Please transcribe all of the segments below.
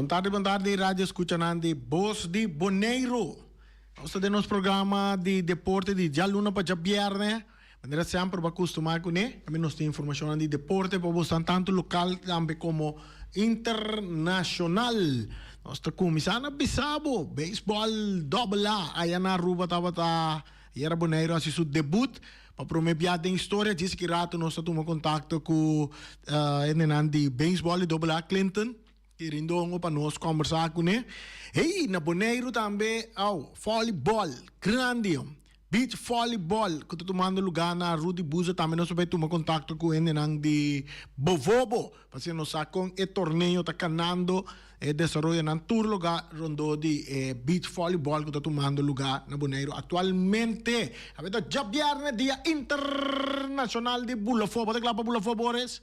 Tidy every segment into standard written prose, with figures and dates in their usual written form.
tarde, rádio escuchando de Voz de Boneiro. Nós temos nosso programa de deporte de dia luna para dia viernes. Maneira sempre para acostumar com ele. Também nós temos informação de deporte para você tanto local também como internacional. Nós estamos começando a Bissabo, beisebol double A. Aí na Aruba estava era Boneiro assim seu debut. Para prometer a história, disse que rato nós estamos em contato com de beisebol double A Clinton. Querendo para nós conversar com ele. Hey, na Boneiro também, voleibol, grande, beach voleibol, que estou tomando lugar na Rudy Buza, também nós vamos tomar contato com ele de Bovobo, porque nós com o torneio está canando e desenvolvendo em todo lugar rondo de beach voleibol que está tomando lugar na Boneiro. Atualmente, já viernes dia internacional de Bulafo, pode clapar Bulafo, Boris?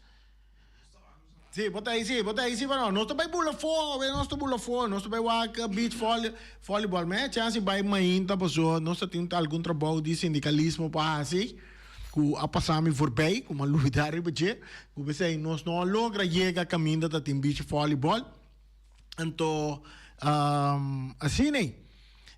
Sì, potei sì, però non sto bei bulla fuori, non sto bulla fuori, non sto bei walk, beach volleyball, ma c'è anche bei mainta, perso, non sto tendo alcun trabalho di sindicalismo pa assim, ku a passami voorbij, ku malubidari beje, ku besei nos no logra llega caminda da team beach volleyball. Anto assim né.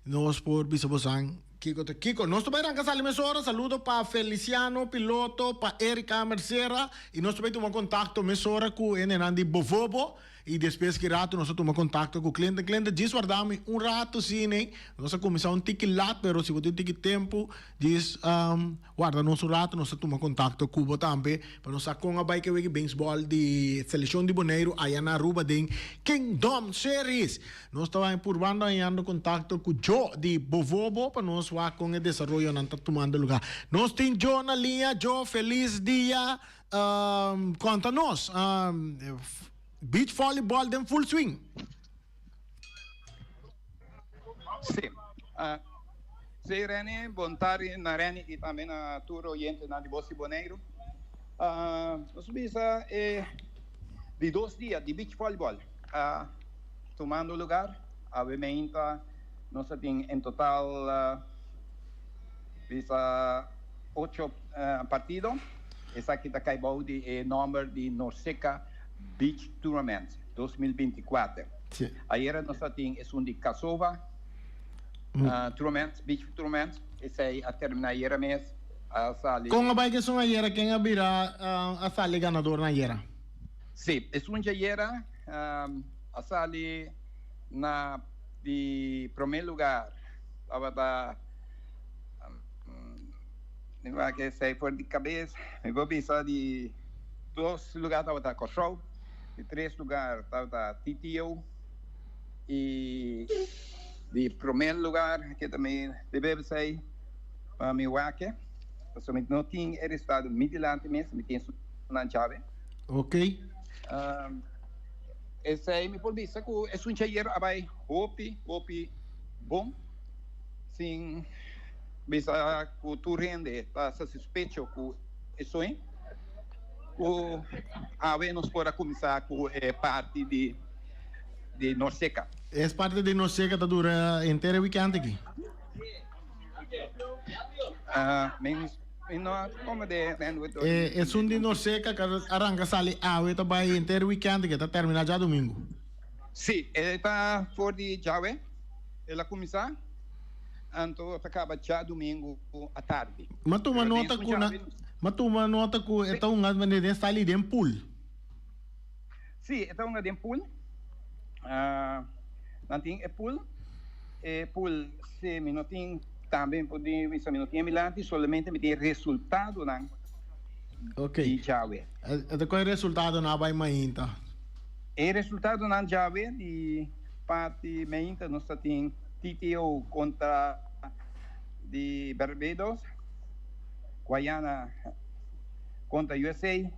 Nós por bisabosang Kiko, nós também arranca sala mesora, saludo para Feliciano, piloto, para Erika Mercera, e nós também tomamos contato mesora com o Enenandi Bovobo, e depois que rato nós tomamos contato com o cliente diz guardamos rato sim, né? Nós começamos tique lat, pero se você tique tempo, diz guarda nosso rato, nós tomamos contato com o também, para nós com a bike que beisebol de seleção de Boneiro, aí na Aruba de Kingdom Series. Nós estamos por banda em contato com o Joe de Bovobo, para nós com o desenvolvimento não está tomando lugar. Nós temos Joe na linha. Joe, feliz dia. Conta-nos. Beach volleyball em full swing. Sim. Sei, Rene, bom tarde na Rene e também na tour oriente na de Voz de Boneiro. Nós visa de 2 dias de beach volleyball tomando lugar. Obviamente, nós temos em total visa 8 partidos. Essa aqui está caibou de número de Norseca Beach Tournament 2024. Sim. Ayer nós temos de Kasova Tournament, Beach Tournament. Esse aí a terminar ayer mês. Com a bike são ayer, quem abrirá a sala ganador na ayer? Sim, é ayer a sala na de primeiro lugar. Estava não que sei por de cabeça, me vou pensar de 2 lugares estava Cachorro, de 3 lugares estava Titio e de primeiro lugar que também deve ser para Milwaukee. Somente não tinha estado midilante mesmo, me tinha na chave. Ok. Esse aí me pode dizer que é cheiro abai hopi bom, sim. Bisa ku turende tá suspeito ku isso aí o ave nos pode começar com parte de Norseca. É parte de Norseca tá dura inteiro weekend aqui. Menos como de é de Norseca que arranca sali ave tá vai inteiro weekend que tá terminar já domingo. Sim, está for de Jawe, ela começar. Então acaba já domingo à tarde. Mas tu nota que então uma maneira está ali dentro pool. Sim, então na dentro pool. Não tem pool. Pool se me não tem também pode ver se me não tem milante somente me tem resultado não. Ok. Jawe. Até qual é o resultado na vai mainta? O resultado na Jawe de parte mainta nós tem TTO contra de Barbados, Guiana contra USA,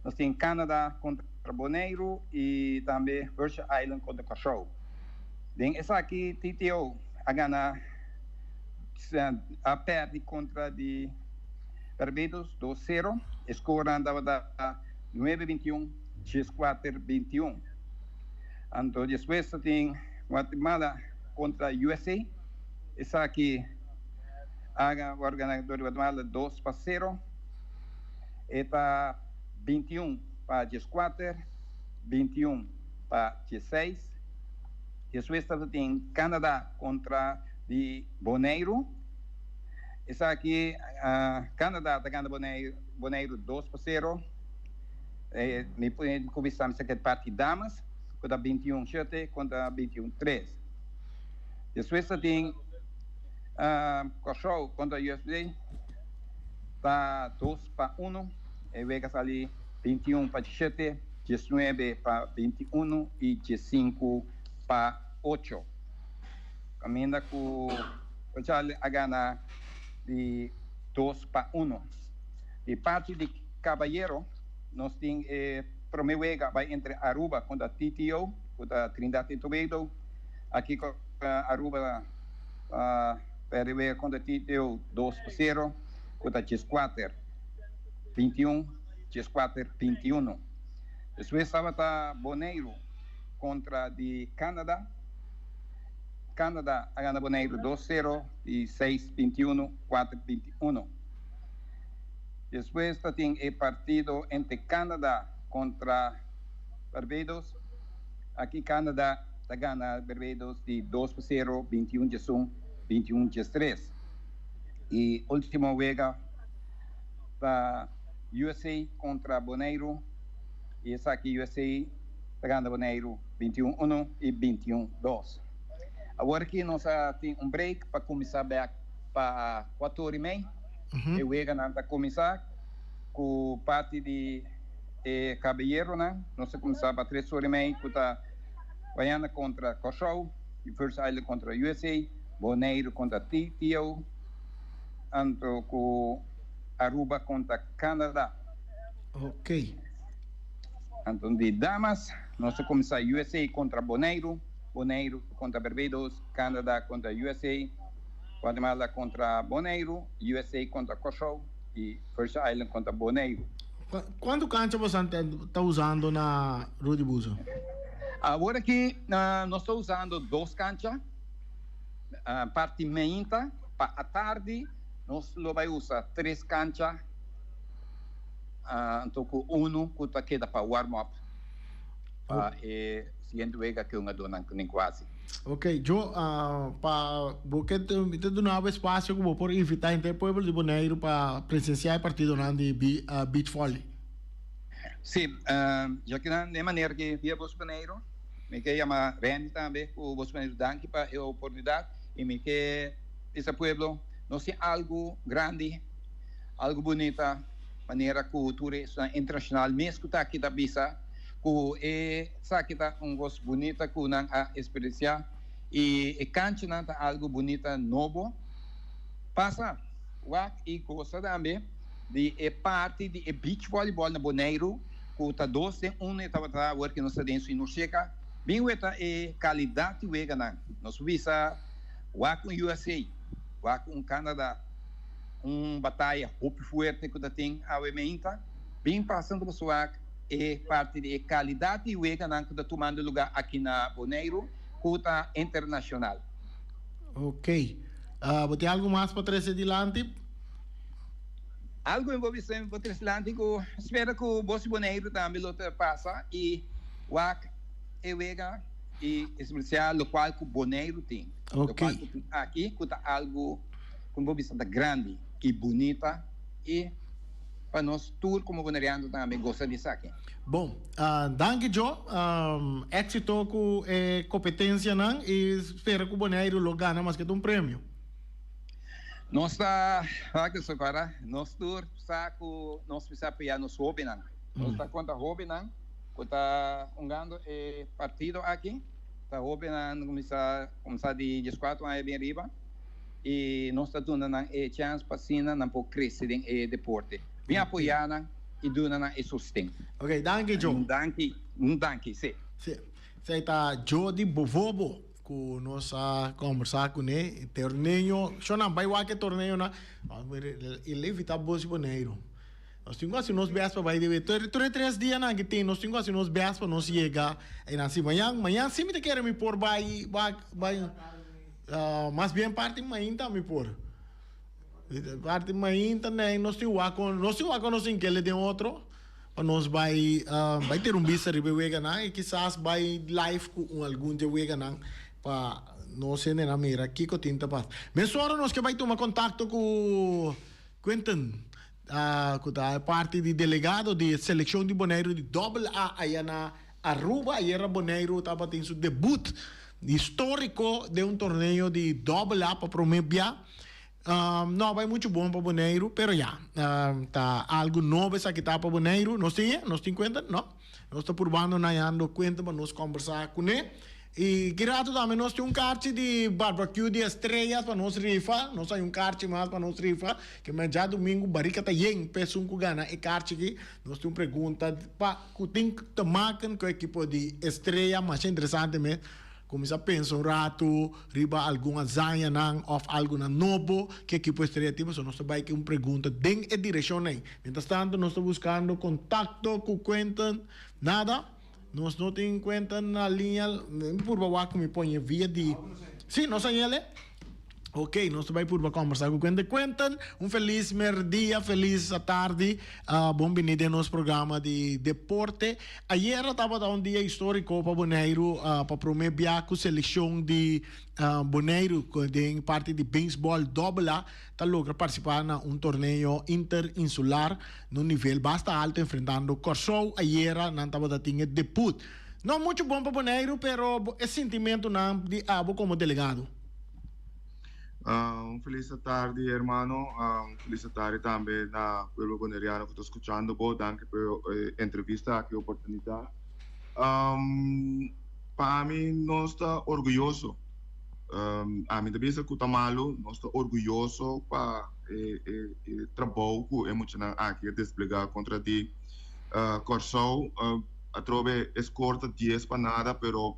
nós temos Canadá contra Boneiro e também Virgin Island contra Cachorro. Essa aqui, TTO, a ganhar a perde contra de Barbados 2-0, score andava da 9-21, 6-4-21. Então, depois tem Guatemala contra USA. Essa aqui, o organizador de Guatemala 2-0. Eta 21 para 14, 21 para 16. Después tem Canadá contra de Bonaire. Essa aqui, Canadá está ganhando Bonaire 2-0. Me pode começar a parte damas, contra 21-7 contra 21-3. Depois tem Cachorro contra USA, está 2-1. E Vegas ali 21-7, 19-21 e 15-8. Caminha com o Charlie a ganhar de 2-1. De parte de Caballero, nós temos Promeuega vai entre Aruba contra TTO, contra Trindade e Tobago. Aqui Aruba Promeuega contra TTO 2-0, contra G4 21, G4 21. Depois estava Bonaire contra de Canadá. Canadá a ganhar Bonaire 2-0 e 6-21, 4-21. Depois tem o partido entre Canadá contra Barbados. Aqui Canadá está ganhando Barbados de 2-0, 21-1, 21-3. E último jogo para USA contra Bonaire. E essa aqui USA está ganhando Bonaire 21-1 e 21-2. Agora que nós temos break para começar para 4h30. E o jogo não está começar com parte de Caballero, né? Nós começar para 3h30 com a Guiana contra Cachorro, e First Island contra USA, Bonaire contra TTO, anto com Aruba contra Canadá. Ok. Então, de damas, nós começar USA contra Bonaire, Bonaire contra Barbados, Canadá contra USA, Guatemala contra Bonaire, USA contra Cachorro e First Island contra Bonaire. Quanto cancha você está usando na Rudy Buzo? Agora que nós estamos usando 2 canchas, parte meinta, para a tarde, nós vamos usar 3 canchas, então com 1 que queda para warm-up, para o seguinte jogo que eu dou nem quase. Ok, yo para porque te donava espaço como por invitar o povo de Bonaire para presenciar o partido de beach volley. Sim, já que de maneira que via Bos Bonaire, me quer chamar Randy também, o Bos Bonaire danke para a oportunidade e me quer esse povo nós tem algo grande, algo bonita, maneira que o turista internacional mesmo que está aqui da Bisa que kita um gosto bonita que não a experiência e cancha não tá algo bonita novo passa e gosta também de parte de beach volleyball na Bonaire que tá 2-1 estava working no dentro e no checa bem weta qualidade wega não nós visa com USA com Canadá batalha muito forte que tem a ementa bem passando para sua parte de qualidade e o que está tomando lugar aqui na Bonaire, que está internacional. Ok. Tem algo mais para trazer adiante? Algo envolvendo para trazer adiante, espero que o Bos Bonaire também lo passa e o e especial local que o Bonaire tem. Ok. Aqui que está algo como vista grande e bonita e para nós tour como bonaireano também gosta disso aqui. Bom, danke Joe, éxito com a competência não e espero que o Bonaire lo gane mais que um prêmio. Nós está agora, nós tour saco, nós precisa apoiar nos hobby não. Nós está contra hobby não, contra jogando partido aqui, está hobby não começar de 4 anos bem riba e nós está dando a chance para cima não por crescer em deporte. Vem apoiar e dona e sustento. Ok, danke Joe. Danke, sim. Sim. Você está Joe de Bovobo, que nós conversar com ele, torneio, só não vai lá que torneio na, ele evita bolsa Bonaire. Nós temos assim nos beas para vai de 3 dias na que tem, nós temos assim nos beas para nós chegar e assim amanhã sim me quer me por vai mais bem parte amanhã tá me por. Parte mais também nós temos nós temos que ele tem outro para nós vai ter vista ribe wega na e quizás vai live com algum de wega na para não ser na mira aqui com tinta paz. Mas agora nós que vai tomar contato com Quentin, que é parte de delegado de seleção de Bonaire de AA aí na Aruba, aí era Bonaire estava tendo seu debut histórico de torneio de AA para Promebia. Não vai muito bom para Bonaire, pero já tá algo novo essa que tá para Bonaire, nós tem conta, não? Nós está provando na ando conta para nós conversar com ele. E grato também nós temos kart de barbecue de estrelas para nós rifa, nós temos kart mais para nós rifa, que mas já domingo barrica tá yen, peso com gana e kart aqui, nós temos pergunta para que tem que tomar com o equipo de estreia, mas é interessante mesmo. Começa a pensar rato, riba alguma zanha ou alguma novo que equipo estreia tipo, nós vai que uma pergunta den e direção aí. Mientras tanto, nós estamos buscando contato com Quentin, nada. Nós não temos conta na linha, por favor, que me põe via de... Sim, nós temos ele? Ok, nós vamos por conversar com Quentin. Quentin, feliz dia, feliz tarde. Bom vindo no nosso programa de deporte. Ayer estava um dia histórico para Bonaire, para promover a seleção de Bonaire, em parte de beisebol AA, está logra participar em torneio interinsular no nível bastante alto, enfrentando Corsou. Ayer não estava tendo debut. Não muito bom para Bonaire, pero é sentimento de abo como delegado. Feliz tarde, hermano. Feliz tarde também na pueblo boneriano que estou escutando. Danke por entrevista, aqui oportunidade. Para mim, nós estamos orgulhosos. A mim também se cuta malo, nós estamos orgulhosos para o trabalho que é muito aqui desplegar contra ti. Corsou, a trove escorta 10 para nada, pero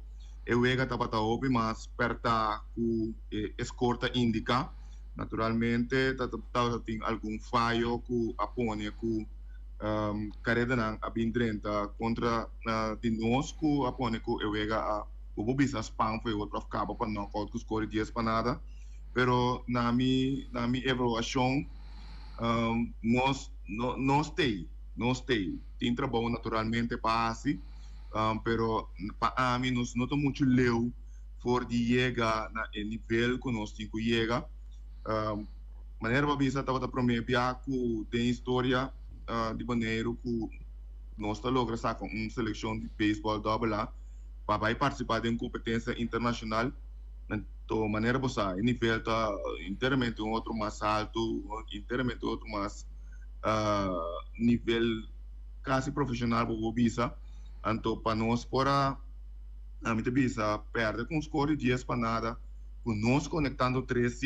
eu ega tapata obi mas perta ku escorta indica naturalmente tem algum falho ku apone ku carrera nan abindrenta contra de nós ku apone ku eu ega a o bobisa spam foi outro cabo para não que score 10 para nada pero na mi evaluação nós tem trabalho naturalmente para assim. Pero para mim nós não estamos muito leu for de chegar na nível que nós temos que chegar. Maneira para bisa estava prometer que tem história de maneira que nós está logra sacar uma seleção de beisebol AA para vai participar de uma competência internacional. Então maneira para sa nível tá inteiramente outro mais alto, inteiramente outro mais nível quase profissional para bisa. Então, para nós, a mim também perde com score de 10 para nada, com nós conectando 3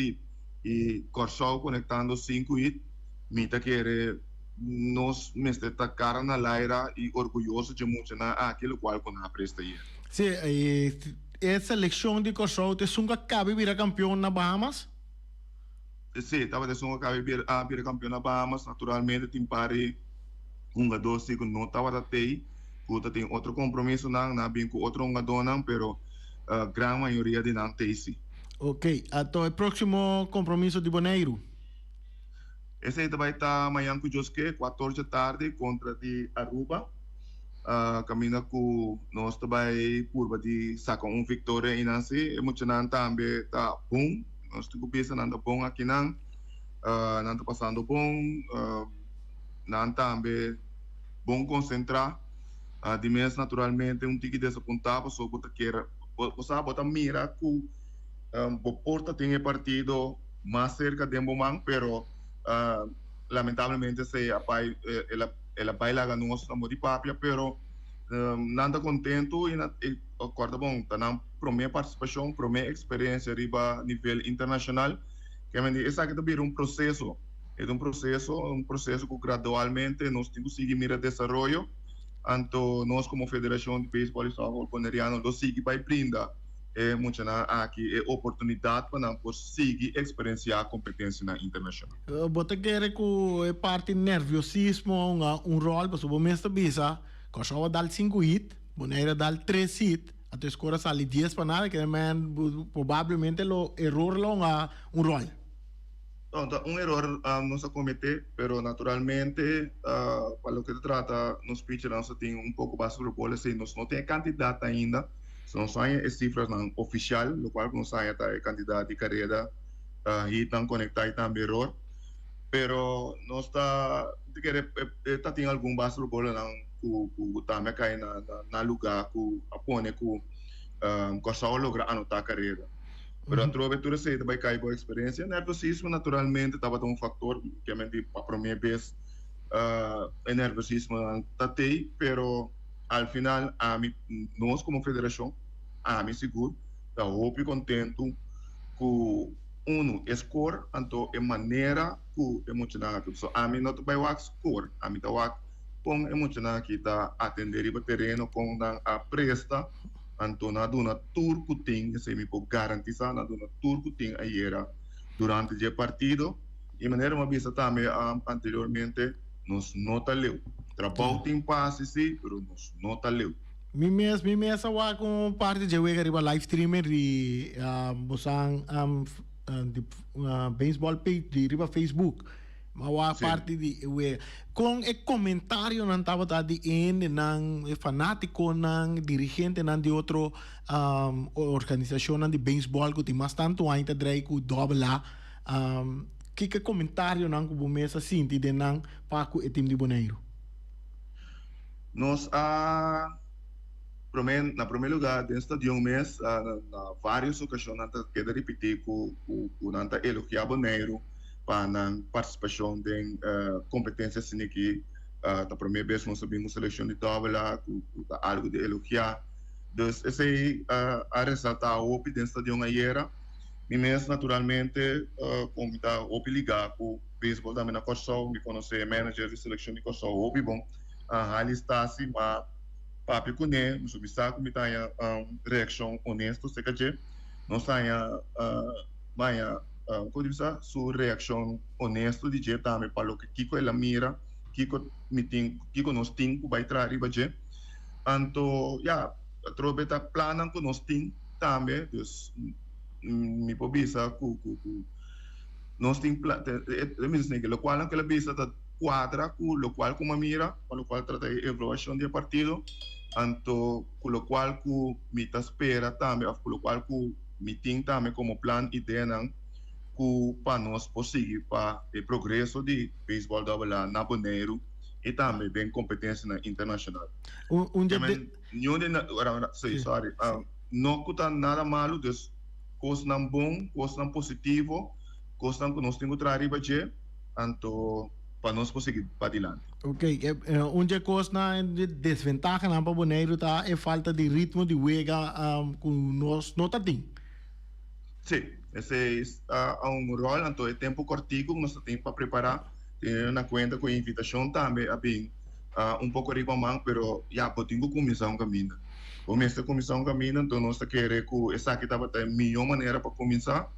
e Corsou conectando 5 e mita querer nós mestre tá cara na laira e orgulhoso de muito na aquilo qual com a presta aí. Sim, a seleção de Corsou te sunga cabe vir campeão na Bahamas? Sim, estava de sunga cabe vir campeão na Bahamas, naturalmente tem pare dois que não estava da TI. Tem outro compromisso na bem com outro jogador, pero a grande maioria de não tem sim. Ok, então o próximo compromisso de Bonaire? Esse aí vai estar amanhã com o Josque, 14 da tarde, contra de Aruba. Caminha com nós também por de sacar vitória e não sei, emocionante também tá bom. Nós temos que pensar bom aqui não está passando bom, não também bom concentrar. De mês naturalmente tique desapontado só bota queira você bota mira que o Porta tem partido mais cerca de momento pero lamentavelmente se ela vai lá ganhou nosso amor de papia pero nada contento e acorda bom tá na primeira participação primeira experiência riba nível internacional que me diz essa que também um processo que gradualmente nós temos que seguir mira desenvolvimento. Então, nós como Federação de Beisebol e Softball Boneriano, nós seguimos para brindar muito aqui oportunidade para nós seguir experienciar a competência na internacional. Bota querer que é parte nerviosismo rol, mas o mesmo bisa, que só vai dar 5 hit, Bonaire dar 3 hit, até escora sali 10 para nada, que provavelmente o erro lá rol. Então, um erro não se comete, pero naturalmente, para o que se trata, nos pitch nós tem pouco baixo do bolo, assim, nós não tem candidato ainda, são só as cifras não oficial, o qual não sai até candidato de carreira e estão conectados também erro, pero nós está tem algum baixo do bolo não, que também cai na lugar que apone que só logra anotar a carreira. Pero a abertura se vai cair boa experiência. Nervosismo, naturalmente, estava um fator, obviamente, a primeira vez, nervosismo tatei, pero al final, nós como federação, seguro, está muito contente com score, então, é maneira que emocionar. So, não vai o score, está com emocionar que está atender o terreno com a presta. Então, na dona tour que tem, se me pode garantizar, na dona tour que tem aí durante o partido, e maneira uma vez também anteriormente, nos nota leu. Trabalho tem passe, sim, mas nos nota leu. Mimesa wa com parte de wega riba live streamer di bosang baseball page di riba Facebook. Mawa parte di we con e commentario nan tava da di nan fanático nan dirigente nan di outro organização nan di baseball que tem mais tanto ainda drei ku dobla que comentário nan ku mesa sinti de nan pa ku e time de Bonaire. Nós na primeiro lugar dentro de mês na várias ocasiões nós queda repetir ku nanta elogiar Bonaire para a participação em competências que da primeira vez nós sabemos seleção de tabela, algo de elogiar. Então, esse aí a ressaltar o dentro de uma era, e mesmo naturalmente, como está o ligar com o beisebol também na Corsol, me conhecer manager de seleção de Corsol, o bom, ali está assim, mas papi com ele, nos obstáculos, como está reação honesta, sei que nós está sua reação honesta de jeito também para o que Kiko ela mira, Kiko nós temos vai trazer para jeito. Então, a tropa está planando que nós temos também, então me pode dizer que nós temos o qual aquela visa está quadra, o qual como mira, para o qual trata a evaluação do partido, então, com o qual que me espera também, com o qual que me tem também como plano ideia para nós conseguir para o progresso de beisebol na Bonaire e também bem competência internacional. Não está nada malo, dus coisas não bom, coisas não positivo, coisas que nós temos que trazer então para nós conseguir para adiante. Ok, onde coisa na desvantagem na Bonaire tá é falta de ritmo de wega com nós não tá tem. Sim. Esse é rol, então é tempo curtinho que nós temos para preparar, tendo na conta com a invitação também, bem, pouco riba man, pero podemos começar um caminho. Começa a começar um caminho, então nós queremos que essa aqui estava a melhor maneira para começar,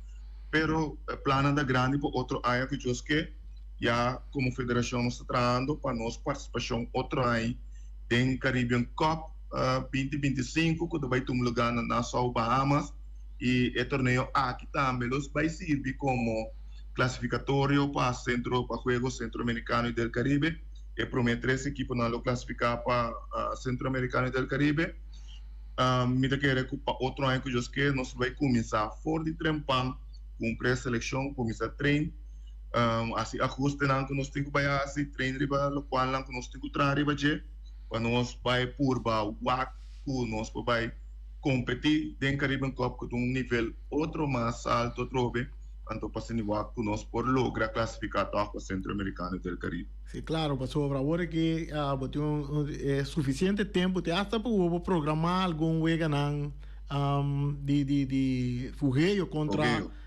pero plano da grande para outra área que eu que como federação nós está trabalhando para nós participação outra área tem Caribbean Cup 2025 que vai ter um lugar na Nassau, Bahamas. E o torneio aqui também vai servir como classificatório para o jogo centro-americano e do Caribe. E promete 3 equipes não classificar para centro-americano e do Caribe. Me quero que para outro ano que eu nós vai começar fora de trempão com pré-seleção, começar treino. Assim, ajuste não que nós temos que fazer, assim, treino riba, o qual não que nós temos que trazer para nós vai por o que nós vai competir dentro do Caribbean Cup com nível outro mais alto, então para se nível que nós por lograr classificar para o Centro-Americano do Caribe. Sim, claro, para sobre agora que é suficiente tempo até para programar algum wega de fogueio contra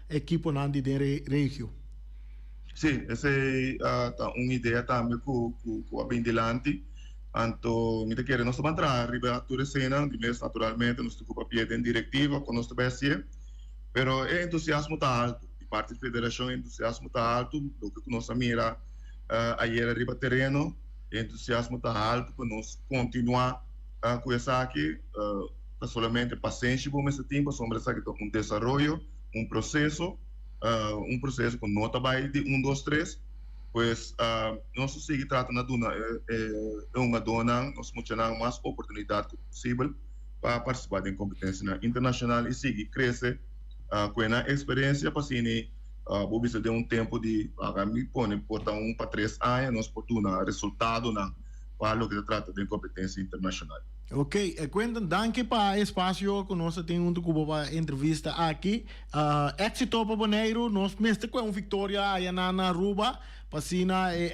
a equipe de região. Sim, essa é uma ideia também que é bem delante. Então, me quero nós vamos entrar arriba a cena, de mês naturalmente, nós temos que pietar em diretiva com nós também assim, pero o entusiasmo está alto, de parte da federação o entusiasmo está alto, do que nós mira ayer arriba terreno, o entusiasmo está alto para nós continuar com essa aqui, somente paciência por esse tempo, sobre essa que um desenvolvimento, um processo, processo com nota vai de 1, 2, 3, pois nós seguimos tratando de uma dona, nós temos mais oportunidade possível para participar de competência internacional e seguir crescer com a experiência para assim vou precisar de tempo de me pôr por 1 para 3 anos nós podemos resultado para o que trata de competência internacional. Ok, cuentan, danke para espaço que nós temos para entrevista aqui. Éxito para Bonaire, nós mesmo com vitória aí na Aruba, para assim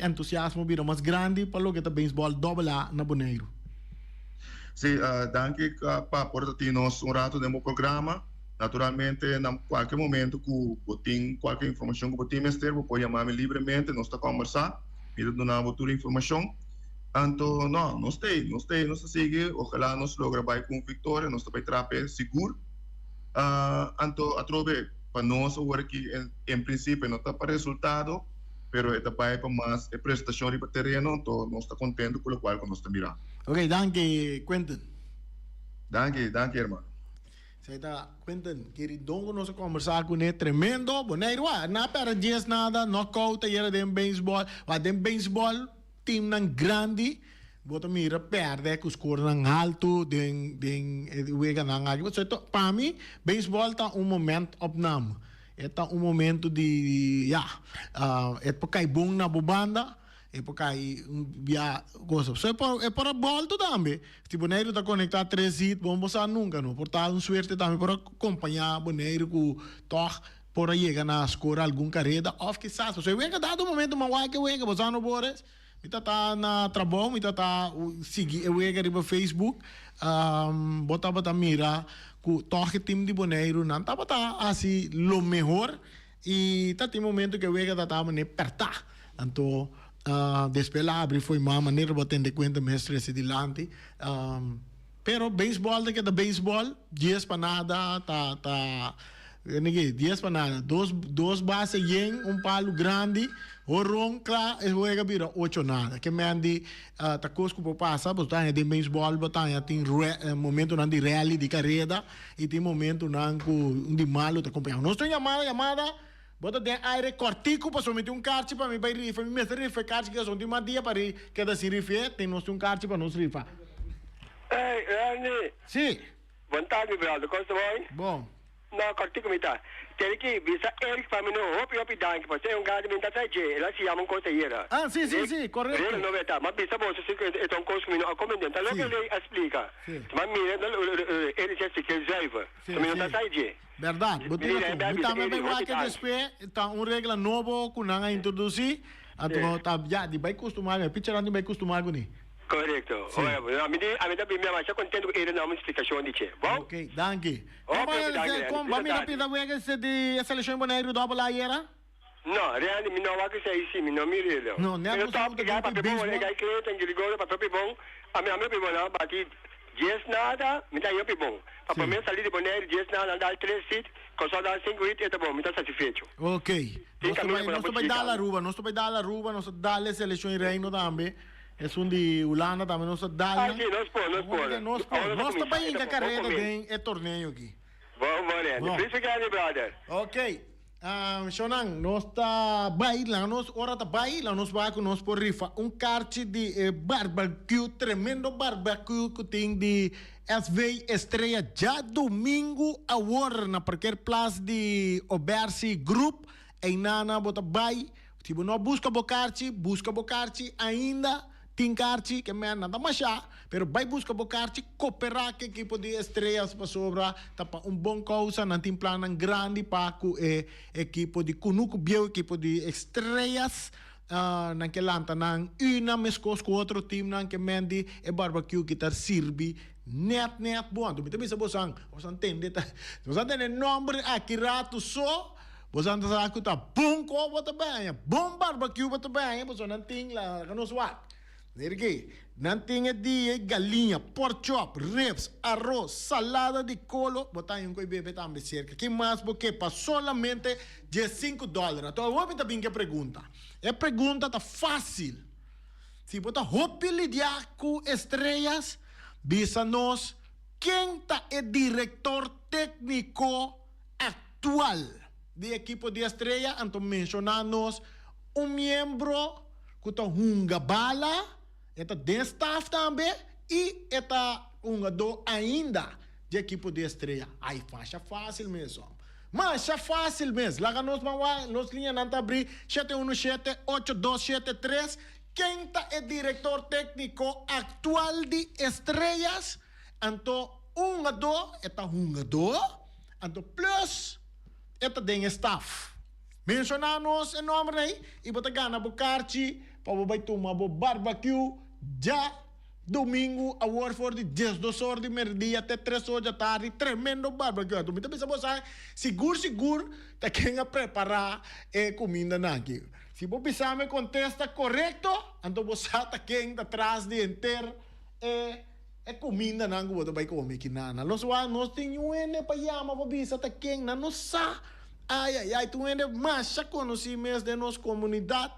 entusiasmo vira mais grande para o que é beisebol double na Bonaire. Sim, danke para portar-nos rato no programa. Naturalmente, em qualquer momento que tem qualquer informação que você mestre, pode chamar-me livremente, nós estamos conversar, e dar toda a informação. Então, não, nós seguimos, ojalá nós logramos com vitória, nós estamos trabalhando seguro. Então, para nós, agora que em princípio não está para resultado, mas está para mais prestação de terreno, então nós estamos contentes com o qual nós estamos mirando. Ok, danke, Quentin. Danke, irmão. Saya tá Quentin, queridongo nós conversar com ele tremendo, Bonaire, não para dias nada, knockout aí de beisebol, de beisebol team nang grande, bota mira perde com score nang alto, den wega nang agi. So para mim, beisebol tá momento opname. Tá momento de é para cair bom na banda. É para cair coisa. So é para volta também. Se Bonaire tá conectado 3 hits, vamos passar nunca, não. Portanto, suerte também para acompanhar Bonaire com toque para chegar na score algum carreira, of que sabe. So wega dado momento uma que wega, você não bores. Mita tá na trabalho, mita tá seguir eu ia no Facebook, bota mira com toque time de Bonaire, não tá assim lo melhor e tá tem momento que eu ia tá mané pertar, então despelabri foi uma maneira de ter conta mestre se dilante, pero beisebol da que da beisebol, dias para nada tá dias para nada, dos bases yen, palo grande. O ronca é o vira 8 nada. Que me andi tá cosco por passar, botar de beisebol, botar tem momento não de rally de carreira e tem momento não de malo tá acompanhando. Nós temos chamada, bota de aire cortico para somente carte para me vai rifa, me meter rifa carte que são de uma dia para que da se rifa, tem nós carte para nós rifa. Ei, Rani. Sim. Boa tarde, brother. Como está bem? Bom. Não, cortico me tá. Tem que visa Eric para mim não, hopi danke, você cara me tá sai, ela se chama conselheira. Sim, correto. Ele não tá, mas visa você se é um curso que não acompanha, tá logo ele explica. Mas mira, ele já se reserva. Também não tá sai. Verdade, também vai que despe, tá regra novo que não introduzir, então tá já de vai acostumar, picture não vai acostumar com ele. Correto. A mim também mais contente com ele não explicação de che. Bom? Ok, danke. Como vai me rapida wega se de seleção Bonaire double lá era? Não, realmente me não vai que sei sim, me não me lelo. Não é possível que já para bom, ele vai criar tem que ligar para top bom. A minha bom não bati 10 nada, me dá eu bom. Para mim sair de Bonaire 10 nada dar 3 hits, com só dar 5 hits é bom, me tá satisfeito. Ok. Nós vai dar a Aruba, nós dar a seleção reino também. É de Holanda também, nós dá. Sim, nós também em carreira tem torneio aqui. Bom, obrigado, brother. Ok. Shonan, nós tá baila, nós ora tá baila, nós vai com nós por rifa carte de barbecue, tremendo barbecue que tem de SV Estrela já domingo agora na qualquer place de Obersi Group, em nana bota bai, tipo não busca bocarte ainda tem carte que me nada mais já, pero vai buscar bocarte cooperar que equipo de estrelas para sobra, tapa bom causa, não tem plano grande para o equipo de Kunuku Bio, equipo de estrelas, naquela anta nang una mescos com outro time nang que mendi e barbecue que tar sirvi net bom, tu bisa bosang, entende nome aqui rato só. Você anda a escutar bom copo também, bom barbecue também, você não tem lá, não suat. Não tem de galinha, pork chop, ribs, arroz, salada de colo, botar um coi bebê também cerca. Que mais porque para solamente $15. Então, eu vou também que pergunta. A pergunta tá fácil. Se botar hopi lidiar com estrelas, visa nós quem tá o diretor técnico atual de equipo de Estrella, então mencionamos membro que está hunga bala, está de staff também, e está do ainda de equipo de Estrella. Aí faixa fácil mesmo. Mas é fácil mesmo. Lá nos linhas não abrir 717-8273. Quem está é diretor técnico atual de Estrellas? Então, está então plus, está de staff. Mencionamos o nome aí, e botar gana bocarchi, para vai tomar barbecue, já domingo, a hora for de 10 horas de meio-dia até 3 horas da tarde, tremendo barbecue. Então, muita pessoa sabe, seguro, tá quem a preparar comida aqui. Se você pensar me contesta correto, então você tá quem tá atrás de inteiro comida na que você vai comer aqui nana. Nós temos para chamar para bisa tá quem na nossa. Ai, tu ainda mais já conheci mesmo de nossa comunidade,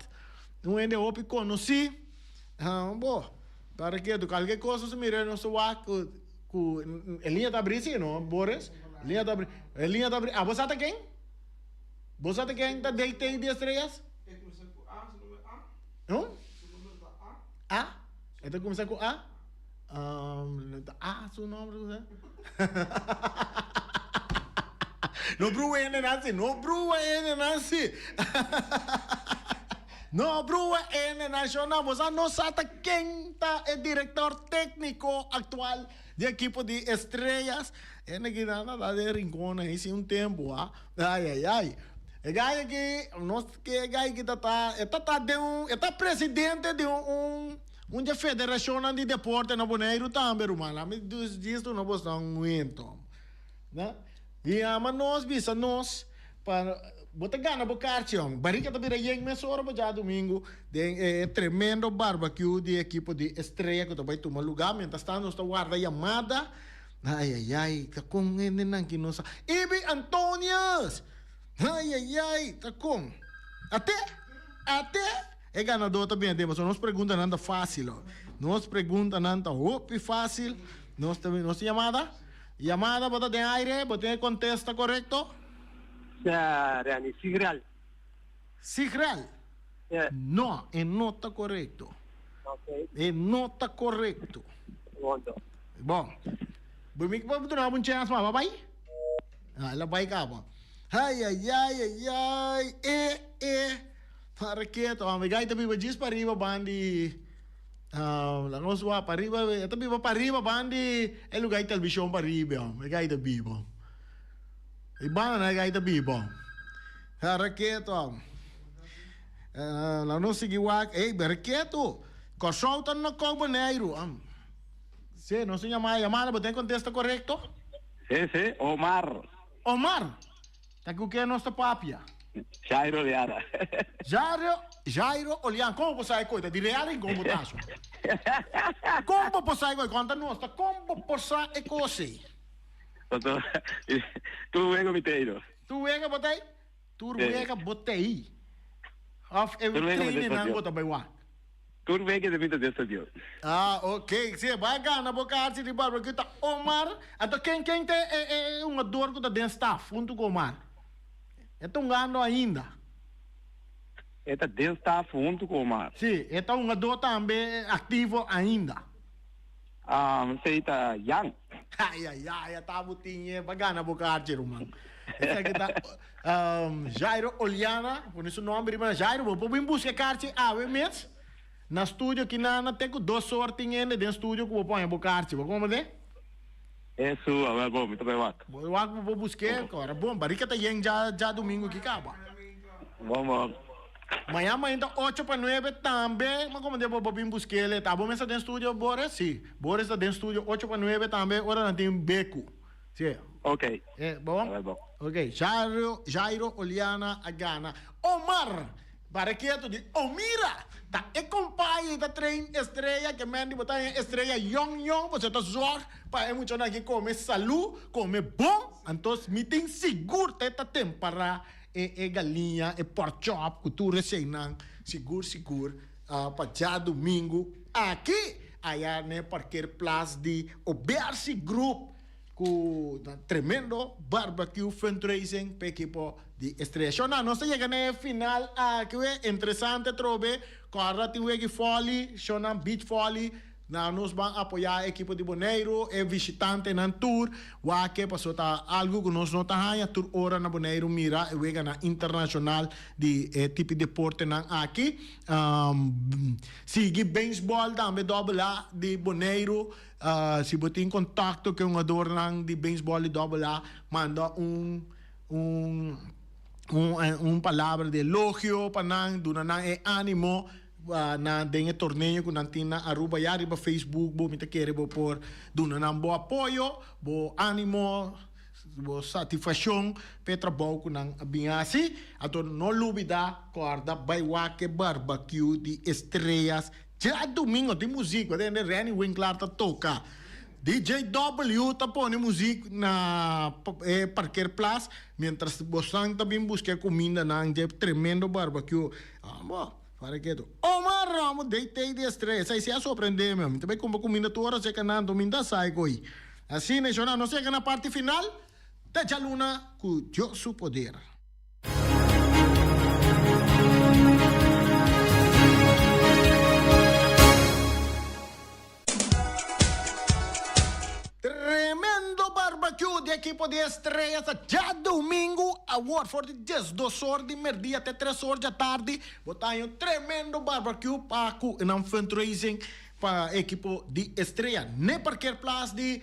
tu ainda ouve conheci. Bom, para que tu qualquer coisa se mira no seu arco, linha da brisa, não, Boris? Linha da brisa. Ah, você tá quem? Você tá quem tá deitando de estrelas? Não? A? Então começa com A? Seu nome, né? No brua ene nasi. No brua ene nacional. Você não sabe quem tá é diretor técnico atual de equipo de Estrellas. Ene que nada da de rincón aí sim tempo, Ai. É gai que nós que gai que tá presidente de uma federação de deporte na Bonaire também, rumana. Me diz tu não posso muito, né? E nós bisa nós para botar gana bocarchi, barriga da bira yeng me sora já domingo de tremendo barbecue de equipo de Estrella que vai tomar lugar, mientras tanto nós guarda chamada. Ai, tá com ele não que nós. Ibi Antonius. Ai, tá com. Até é ganador também, mas nós pergunta nada fácil. Nós pergunta nada fácil. Nós chamada bota de aire, bota contesta correto? يعني Sigral? Yeah. No, não está correto. Okay. Não está correto. Bom, bumik pa betul na chance ma babai? Ela vai cá, bom. Ai. Para que to, amigai tabi ba jis para riba bandi. Lang oswa para riba, tabi ba para riba bandi, lugar televisão para riba, amigai tabi bom. Iba na gai tabi bom. Para que to. Lang no sigiwak, berketo. Koshoutan na ko Bonaire. Sí, no se llama llamada, pero ¿te contesta correcto? Sí, Omar. Omar, ¿te que no está papia? Jairo Oliana. Jairo Oliana, ¿cómo pues hay coisa? Dire algo como tacho. ¿Cómo pues hay coisa? Conta nossa, ¿cómo pues hay coisa? Tu luego miteiro. Tu luego botei? Tu luego botei. Of eu treine na bota baiwa. Tu luego de vida desse Deus. Ok. Sim, vai ganhar na boca arte de barba que tá Omar. Então quem tem uma dor que tá dentro staff, junto com Omar. Então ganhando ainda. Está dentro staff junto com Omar. Sim, então uma dor também ativo ainda. Você está young. Ai, tá botinha, vai ganhar na boca arte, irmão. Essa aqui tá Jairo Oliana, por isso o nome, irmão Jairo, vou vir buscar arte mês. Na estúdio que tem 2 sortes dentro do estúdio que eu ponho a bocarchi, como é? É sua, bom, muito bem, Wack. Vou buscar, agora, bom, barriga tá já domingo que acaba. Vamos. Amanhã então 8 para 9 também, mas como devo vir buscar ele, tá bom, mas tá dentro do estúdio, Boris? Sim, Boris tá dentro do estúdio 8 para 9 também, agora não tem beco. Sim. Ok. É bom? Bom. Ok, Jairo Oliana Agana. Omar! Baraqueto de Omira, tá e companhia da trein Estrella que mande botar em Estrella Yong, você tá zorg para é muito aqui comer saúde, comer bom, então meeting seguro tá tempera e galinha e pork chop, cultura seinan, seguro, para já domingo aqui, aí né qualquer place de Obersi Group, com tremendo barbecue fundraising para equipo de Estrella. Não se chega na final, que é interessante trobe, corra que foli, shona beach foli, nos vão apoiar a equipe de Bonaire, é visitante na tour, o que passou tá algo que nós não tá aí, tour hora na Bonaire mira, e vega na internacional de tipo de deporte na aqui, sigue beisebol também double A de Bonaire. Se você tem contato com um adorno de beisebol de double A, manda palavra de elogio para nang, duna nang ánimo na dengue torneio que nang tina aruba yari ba Facebook bo mita kere bo por duna nang bo apoio, bo ánimo, bo satisfação pe trabalho que nang abingasi, ato no lubida corda baiwake barbecue de estrelas. Já domingo tem música, tem Renny Winkler tá toca. DJ W tá pondo música na Parker Place, mientras você também busca comida na tremendo barbecue. Para que tu? Omar Ramos, deitei de estresse. Aí se é surpreender, meu. Também como comida tu hora, você canando, domingo sai coi. Assim, nacional, não sei que na parte final, te luna com Dios su poder. Tremendo barbecue de equipo de estrelas já domingo, award for the 12 horas de merdia até 3 horas da tarde. Botar um tremendo barbecue para um fundraising para a equipo de estrelas. Nem Parker Place de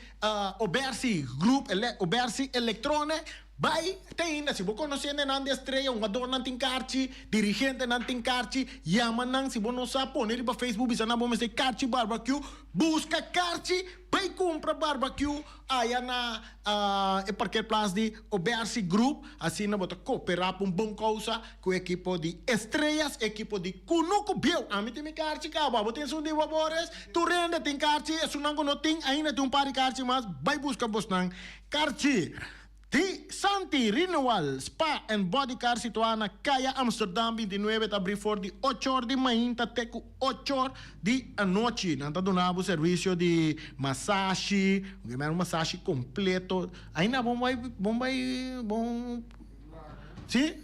Obersi Group, Obersi Electronic. Vai, tem ainda, se você conhecer a estrela, um adorno não tem carti, dirigente não tem carti, chama não, se você não sabe, põe ele para Facebook, bisa na bomba, se carti barbecue, busca carti, vai comprar barbecue, aí na Parker Place de Obersi Group, assim na bota cooperar para bom causa com o equipo de estrelas, equipo de Kunuku Bill, a mim tem carti, caba, você tem de vapores, tu rende tem carti, é sunango não tem, ainda tem par de carti, mas vai buscar bosnang carti. Di Santi Renewal Spa and Body Care situada na Kaya Amsterdam 29 de abril for de 8 horas de manhã até 8 horas de noite. Nanta donava serviço de massagem, um massagem completo. Ainda bom. Sim?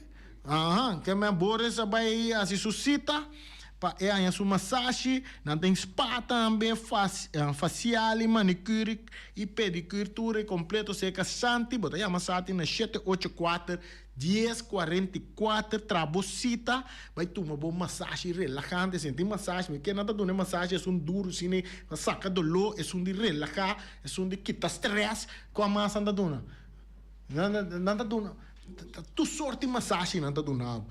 Que me Boris vai assim suscita. É a sua massagem, não tem spa também, facial, manicure e pedicure, tudo completo, seca Santi, bota a massagem na 784-1044, trabocita, vai tomar uma boa massagem relaxante, sentir massagem, porque nada de massagem é duro, assim, saca dolor, é de relaxar, é de quitar stress, com a massa da dona. Nada dona. Tu sorte massagem nanta donavo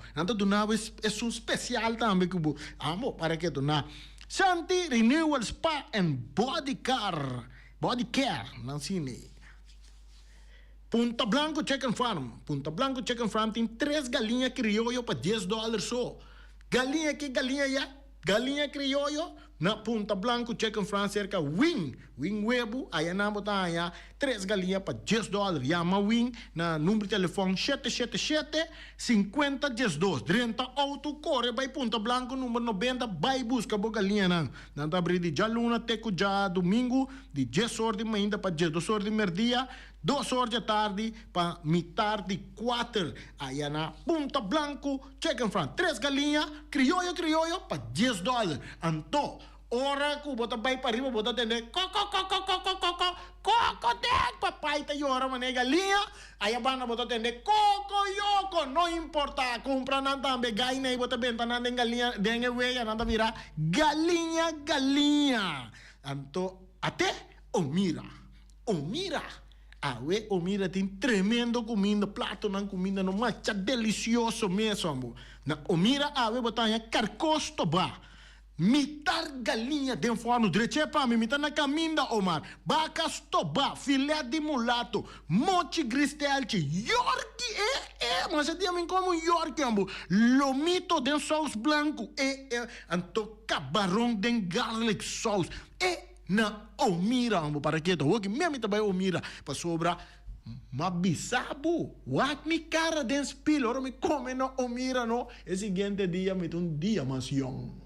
é um especial também que amo para que donar Santi Renewal Spa and Body Care não cine Punta Blanco Chicken Farm tem 3 galinhas criollo para $10 só. Galinha criollo na Punta Blanco Chicken Farm cerca wing webo aí na botanha 3 galinhas para $10. Chama wing na número de telefone 777-50-12 30 auto corre vai Punta Blanco número 90 vai busca boa galinha não tá abrir de já luna até já domingo de 10 horas de manhã para 12 horas de merdia 2 horas da tarde para metade de 4 aí na Punta Blanco Chicken Farm 3 galinhas criollo para $10. Então ora que bota vai para riba bota atender papai tá hora mané galinha aí a banda bota atender yoko não importa compra não também gaina e bota benta não tem galinha dengue veia não tá virar galinha então até Omira Omira tem tremendo comida, prato não comida no mais delicioso mesmo. Na Omira botanha carcosto ba. Mitar galinha de forno direito para mim, mitar na caminda Omar. Bacas toba, filé de mulato, mochi gristelci, yorki mas é mim como yorki ambo. Lomito de sauce branco anto cabarão de garlic sauce. Na Omira, para que tu que mesmo também Omira para sobra mabisabo what me cara den spil ora me come na Omira no é seguinte dia me dia mais young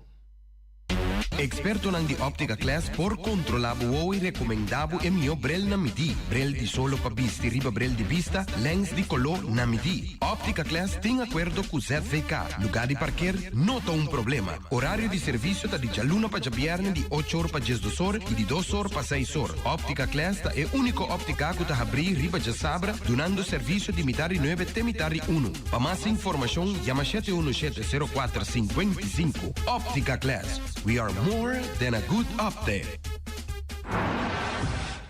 Experto nang di Optica Class por controlabo o recomendabo e mio brel na midi. Brel di solo pa bisti riba brel di vista, lens di color na midi. Optica Class tem acordo com ZVK. Lugar de parquear, nota um problema. Horário de serviço tá de jaluna pa jabierne de 8 horas pa 10 horas e de 2 horas pa 6 horas. Optica Class tá é único óptica que tá abrir riba de sabra, donando serviço de mitari 9 até mitari 1. Para mais informação, chama 717-0455. Optica Class. We are more than a good update.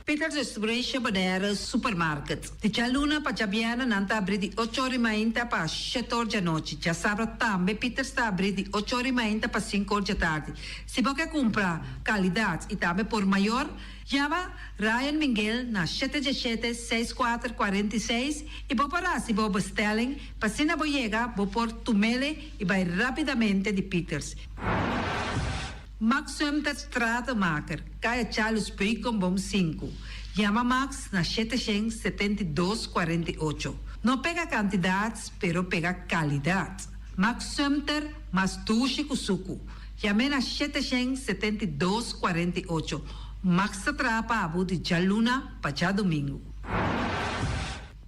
Peter's Restoration Bonera Supermarket. Di Cialuna pa Giabiana nanta abri di 8 ore mainta pa 7 ore di notte. Già sabra tambe Peter sta abri di 8 ore mainta pa 5 ore di tardi. Si può che compra qualità e tambe por maior, chiama Ryan Miguel na 717-6446 e può pararsi po bestelling pa sina boyega po por tumele e vai rapidamente di Peters. Max Sumter Stratenmaker, Kaya Charles Bacon Bom 5. Llama Max na 772-48. No pega cantidades, pero pega qualidade. Max Sumter, mas tushi kusuku. Llame na 772-48. Max atrapa abu de Jaluna pa já domingo.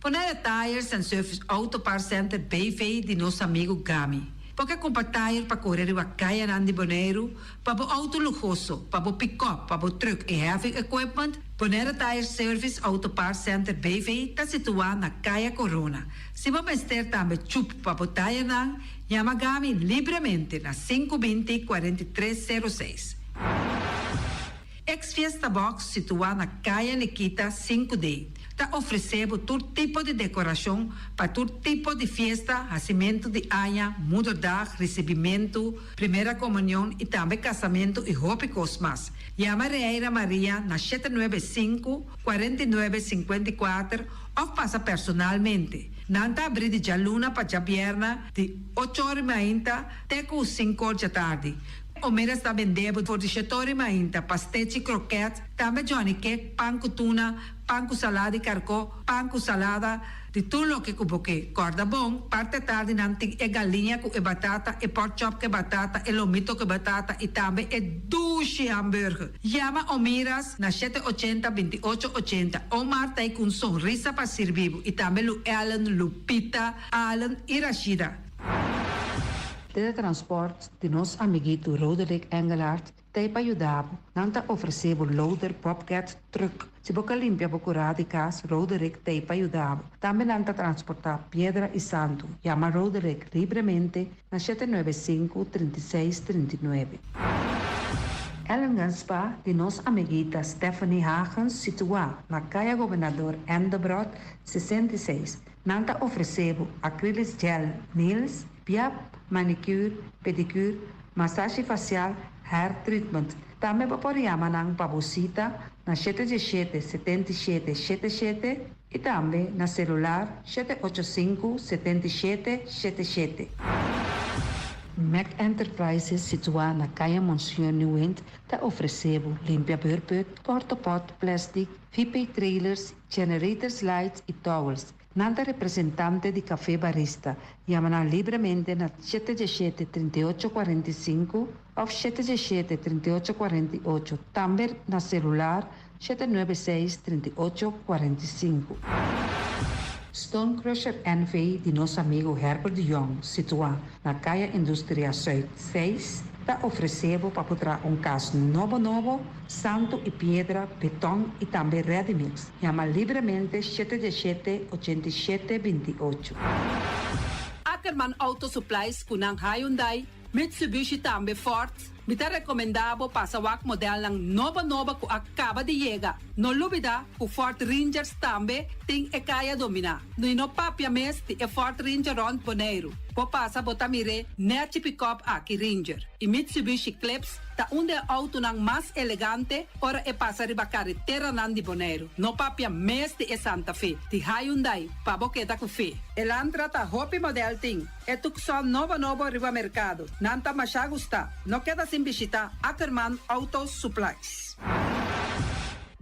Ponere Tires and Service Auto Parts Center BV de nosso amigo Gami. Porque compra tire para correr a caia nandi Bonaire, para o auto luxuoso, para o pick-up, para o truck e heavy equipment, Bonera Tire Service Auto Parts Center BV está situado na Caia Corona. Se você ter também chup para o tire nan, chama Gami livremente na 520-4306. Ex-Fiesta Box situado na Caia Nikita 5D. Está oferecendo todo tipo de decoração para todo tipo de festa, nascimento de anha, mudança, recebimento, primeira comunhão e também casamento e roupa e cosmas. Chama Reira Maria na 795-4954 ou passa personalmente. Nanta abrir de Jaluna para Jabierna de 8 horas mainta até 5 horas da tarde. O mera está vendendo por 18 horas mainta, pastete e croquete, também Johnny Cake, pão com tuna, pão com salada e carcó, pão com salada, de tudo o que cuboque. Corda bom, parte tarde nanti é galinha com batata, e pork chop com batata, e lomito com batata, e também é duche hambúrguer. Chama o Miras na 780-2880. O Marta com sorriso para servir, e também o Ellen, Lupita, Alan e Rashida. Teletransport de nos amiguito Roderick Engelhardt te pa ajudavo. Nanta oferecebo loader, bobcat, truck. Se boca limpia procurado de casa, Roderick te pa ajudavo. Também nanta transportar piedra e santo. Chama Roderick livremente na 795-3639. Ellen Ganspa de nos amiguita Stephanie Hagens situa na Caia Governador Endebrot 66. Nanta oferecebo acrylic gel, nails, piap, manicure, pedicure, massagem facial, hair treatment. Também podemos nang pabusita na 777-7777 e também na celular 785-7777. Mac Enterprises situada na Caia Monsieur Nieuwend te oferecebo limpia beurput, cortopot, plastic, VP trailers, generators lights e towels. Nanta representante de Café Barista. Chama livremente na 717-3845 ou 717-3848. Também na celular 796-3845. Stone Crusher NV de nosso amigo Herbert de Jong, situado na Caia Indústria Zuid 6, está oferecendo para botar caso novo, santo e pedra, betão e também ready mix. Chama livremente 717-8728. Ackerman Auto Supplies kunang Hyundai, Mitsubishi também Ford. Mita recomendabo pasawak model ng nova ku acaba de llegar. No lubida ku Ford Rangers tambe ting e kaya domina. No papia mes ti e Ford Ranger on Bonaire. Po pasa botamire net pick-up aki Ranger. E Mitsubishi Eclipse ta unde auto ng mas elegante ora e pasa riba carretera nan di Bonaire. No papia mes ti e Santa Fe. Ti Hyundai pa boketa ku fe. Elantra ta hopi model ting. E tukson novo riba mercado. Nanta masya gusta. No queda sin visita Ackerman Auto Supplies.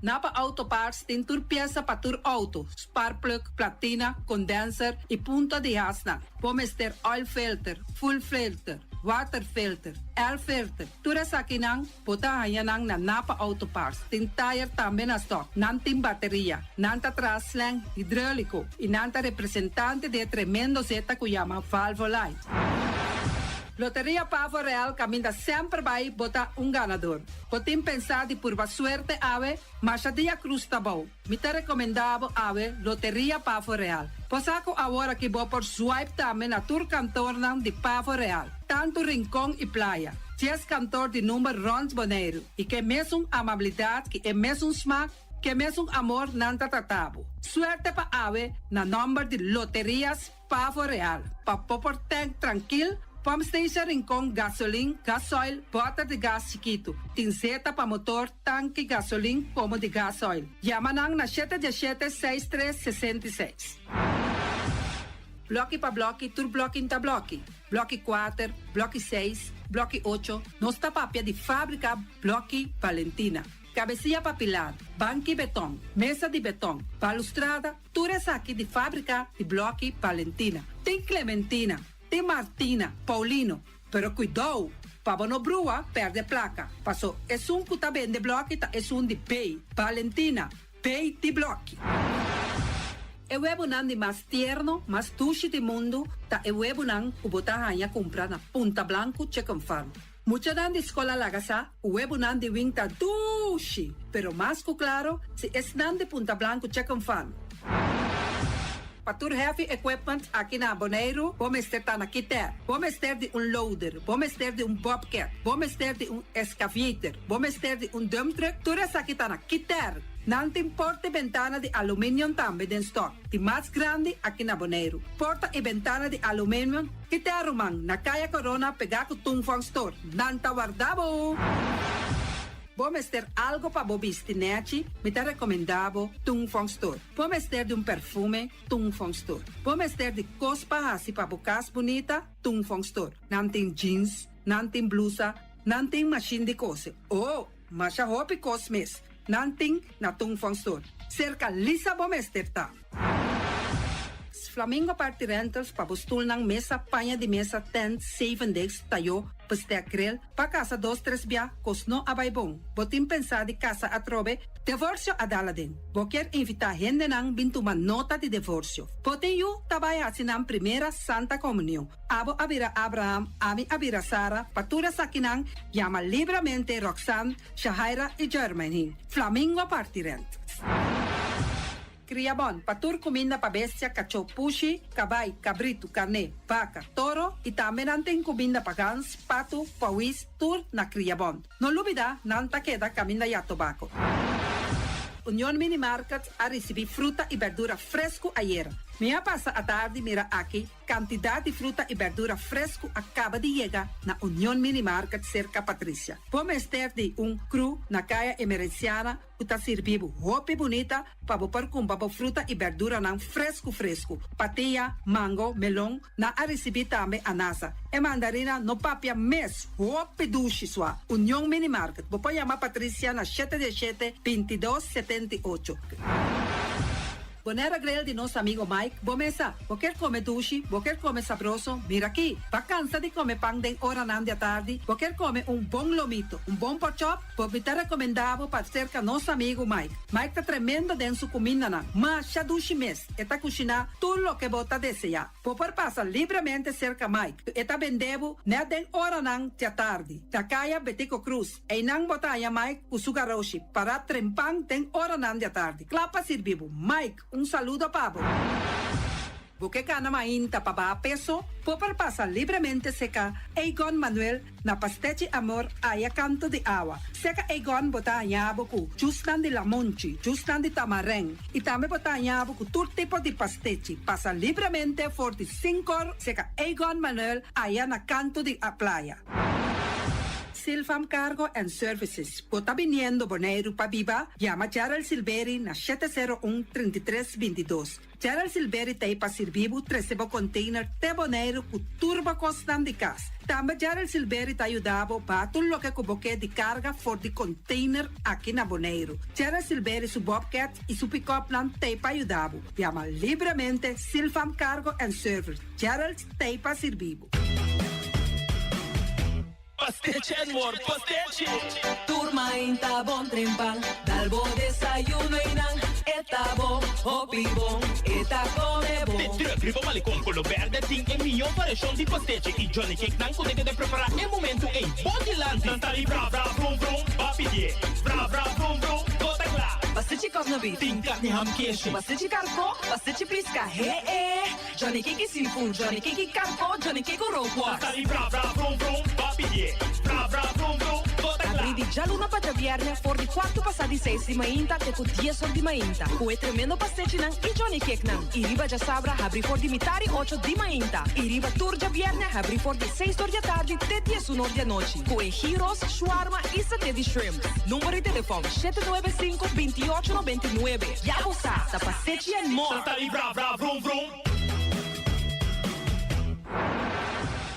Napa Auto Parts tem tur pieza para tur auto, spark plug, platina, condenser e punta de asna. Pomester oil filter, full filter, water filter, air filter. Tura sa kinang, puta hayanang na napa auto parts. Tin tire tambe na stock, nanting bateria, nanta traslang hidráulico, inanta representante de tremendo zeta kuyama Valvoline. Loteria Pavo Real caminha sempre vai botar ganador. Potim pensar de por suerte ave, mas a dia cruz tá bom. Me te recomendava ave Loteria Pavo Real. Posaco agora que vou por swipe também na tour cantor de Pavo Real. Tanto rincão e praia. 10 cantor de número Rons Boneiro. E que mesmo amabilidade, que é mesmo smack, que mesmo amor nanta tratabo. Suerte pa ave na número de Loterias Pavo Real. Pa popor tank tranquilo. Pump station Rincon, gasolina, gasoil, bota de gás chiquito. Tinzeta para motor, tanque, gasolina, como de gasoil. Yamanang na 717-6366. Bloque para bloque, tur bloque inta bloque. Bloque 4, bloque 6, bloque 8. Nossa papia de fábrica, bloque Valentina. Cabecilla papilar, banco betão, mesa de betão, balustrada, tudo isso aqui de fábrica de bloque Valentina. Tem Clementina. Tem Martina, Paulino, pero cuidado, para não brua, perde placa. Passou, é que tá bem de bloco, é de pay. Valentina, pay de bloco. É o webunan de mais tierno, mais tuche do mundo, tá é o webunan que botar a comprar na Punta Blanco Chicken Farm. Mucha dan de escola lagasa, o webunan de winta tuche, pero mais que claro, se é de Punta Blanco Chicken Farm. Patur heavy equipment aqui na Boneiro, vamos ter na Kiter, vamos ter de loader, vamos ter de bobcat, vamos ter de excavator, vamos ter de dump truck, tudo isso aqui na Kiter. Não tem porta e ventana de alumínio também em stock. De mais grande aqui na Boneiro. Porta e ventana de alumínio, Kiter man, na Caia Corona, pegar com Tungfang Store. Não tá guardado. Vamos ter algo para bobistinete, me te recomendavo Tungfang Store. Vamos ter de perfume, Tungfang Store. Vamos ter de cospa assim para bocas bonita, Tungfang Store. Não tem jeans, não tem blusa, não tem machine de coser. Oh, mas a roupa cosmes, não tem na Tungfang Store. Cerca lisa vamos ter tá. Flamingo Party Rentals para postul ng mesa, panha de mesa, tent, 7 days, tayo, paste grill, pa casa 2-3 bia, kosno abay bong. Botin pensa di casa atrobe, divorcio adala din. Boker invita gente nang bintuman nota de divorcio. Botin yu tabay asinang primera Santa Comunión. Abo abira Abraham, ami abira Sara, patura sakinang, llama libremente Roxanne, Shahaira y Germany. Flamingo Party Rentals. Criabon, patur comida para bestia, cachorro, pushi, cabay, cabrito, carne, vaca, toro e também tem comida para gans, pato, pauis, tur na Criabon. Não lubida, não ta queda caminha ya tobacco. União Mini Market a receber fruta e verdura fresco ayer. Minha passa a tarde mira aqui, quantidade de fruta e verdura fresco acaba de chegar na União Mini Market cerca Patrícia. Vamos ter de cru na caia emergenciana, que está servindo roupa bonita para pôr com fruta e verdura não fresco. Patia, mango, melão, na a receber também anasa. E mandarina no papia mês, roupa duche sua. União Mini Market. Vou chamar Patrícia na 717-2278. Bonera grill de nosso amigo Mike. Bomesa, quer comer duche, quer comer sabroso, mira aqui. Vacança de comer pão de hora nan de tarde, quer comer bom lomito, bom pork chop, me te recomendavo para cerca nosso amigo Mike. Mike tá tremendo dentro sua comida na, mas já duche mês, eta cozinha tudo o que bota desejar. Popor passa livremente cerca Mike, eta vendevo ne den hora nan de tarde. Da caia Betico Cruz, e nan botaya Mike usugaroshi para trempang den hora nan de tarde. Clapa servivo, Mike. Saludo, Pablo. Porque cana mainta para peso, popar pasa livremente seca Egon Manuel na pastete amor aya canto de agua. Seca Egon botanya boku, justan de la monchi, justan de tamareng, e também botanya boku todo tipo de pastete. Pasa livremente 45 seca Egon Manuel aya na canto de a playa. Silfam Cargo and Services. Bota viniendo Boneiro pa Viva, llama Gerald Silveri na 701-3322. Gerald Silveri te pa servivo 13 container te Boneiro ku turbo costan de cas. Também Gerald Silveri te ayudava pa tudo lo que cuboque de carga for de container aqui na Boneiro. Gerald Silveri su Bobcat e su pick-up plan te pa ayudava. Llama livremente Silfam Cargo and Services. Gerald te pa servivo. Pastiche and more pastiche. Turma inta bon trimpal, dal bo desayuno inang, eta bon, hopi bon, eta come bon. Prima malicom con lo verde, ting e mio variação di pastiche. E Johnny Cake nan con de preparar e momento e body land. Tantali bra bra brum brum, papi die. Bra bra brum brum, gota gla. Pastiche corno beef, Ting carne ham queijo. pastiche carco, pastiche pisca, Johnny Cake seafood, Johnny Cake carco, Johnny Cake roquas. Tantali bra bra brum brum, papi die. Bra bra brum brum, gota gla. Abri di già l'una paggia viernes, for di 4 passati 6 di mainta, te con 10 ore di mainta. Cue tremendo pastiche nan, e Johnny Cake nan. I riba già sabra, abri for di mitari 8 di mainta. I riba turgia viernes, abri for di 6 ore di tardi, te 10 ore di noci. Cue gyros, shawarma e satè di shrimp. Numero di telefono 795-2899. Yabo sa pastiche and more. Tantali bra bra brum brum.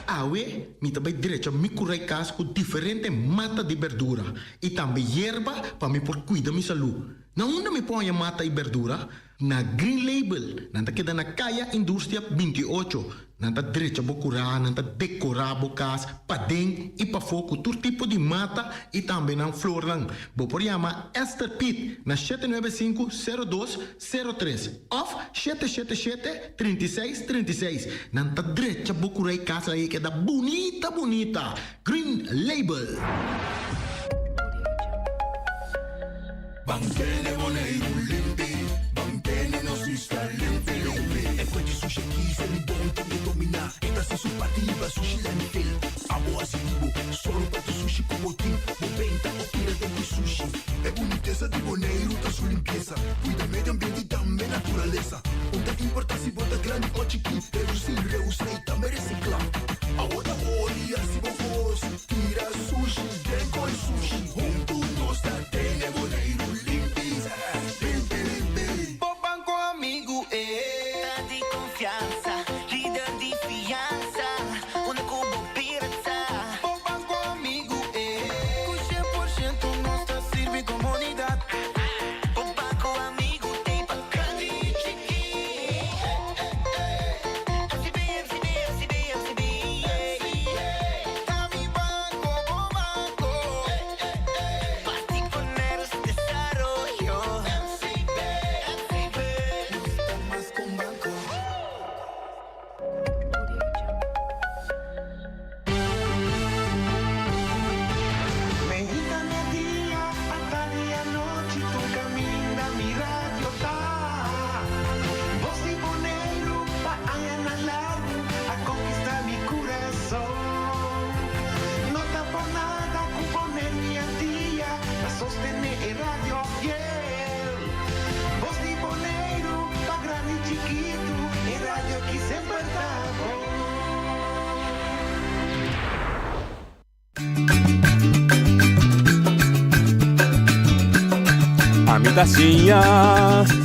Awe, mi também direito a me curar casco diferente mata de verdura e também erva para me por cuidar da minha saúde. Na onde me põe a mata e verdura? Na Green Label, nanta queda na Caia Indústria 28. Nanta direito a curar, nanta decorar bocas, para dentro e para fogo, todo tipo de mata e também na flor lang. Vou por chamar Esther Pitt na 795-0203 of 777-3636. Nanta direito a curar casa aí que é da bonita, bonita. Green Label. Banchene Boneiro limpi, banchene non si sta limpi. E poi ci sushi chi se li buon che mi domina. E da si su partiva sushi landfill. Amo asitivo, solo per tu sushi come team. Moventa o tira dentro sushi. E bonitezza di Boneiro da su limpieza. Cuida medio ambiente e também naturaleza. Onde importa se bota grande ou chiquinho. Reusa e também recicla. A outra olha se vovôs. Tira sushi, deco e sushi. Junto nós da Tene Boneiro.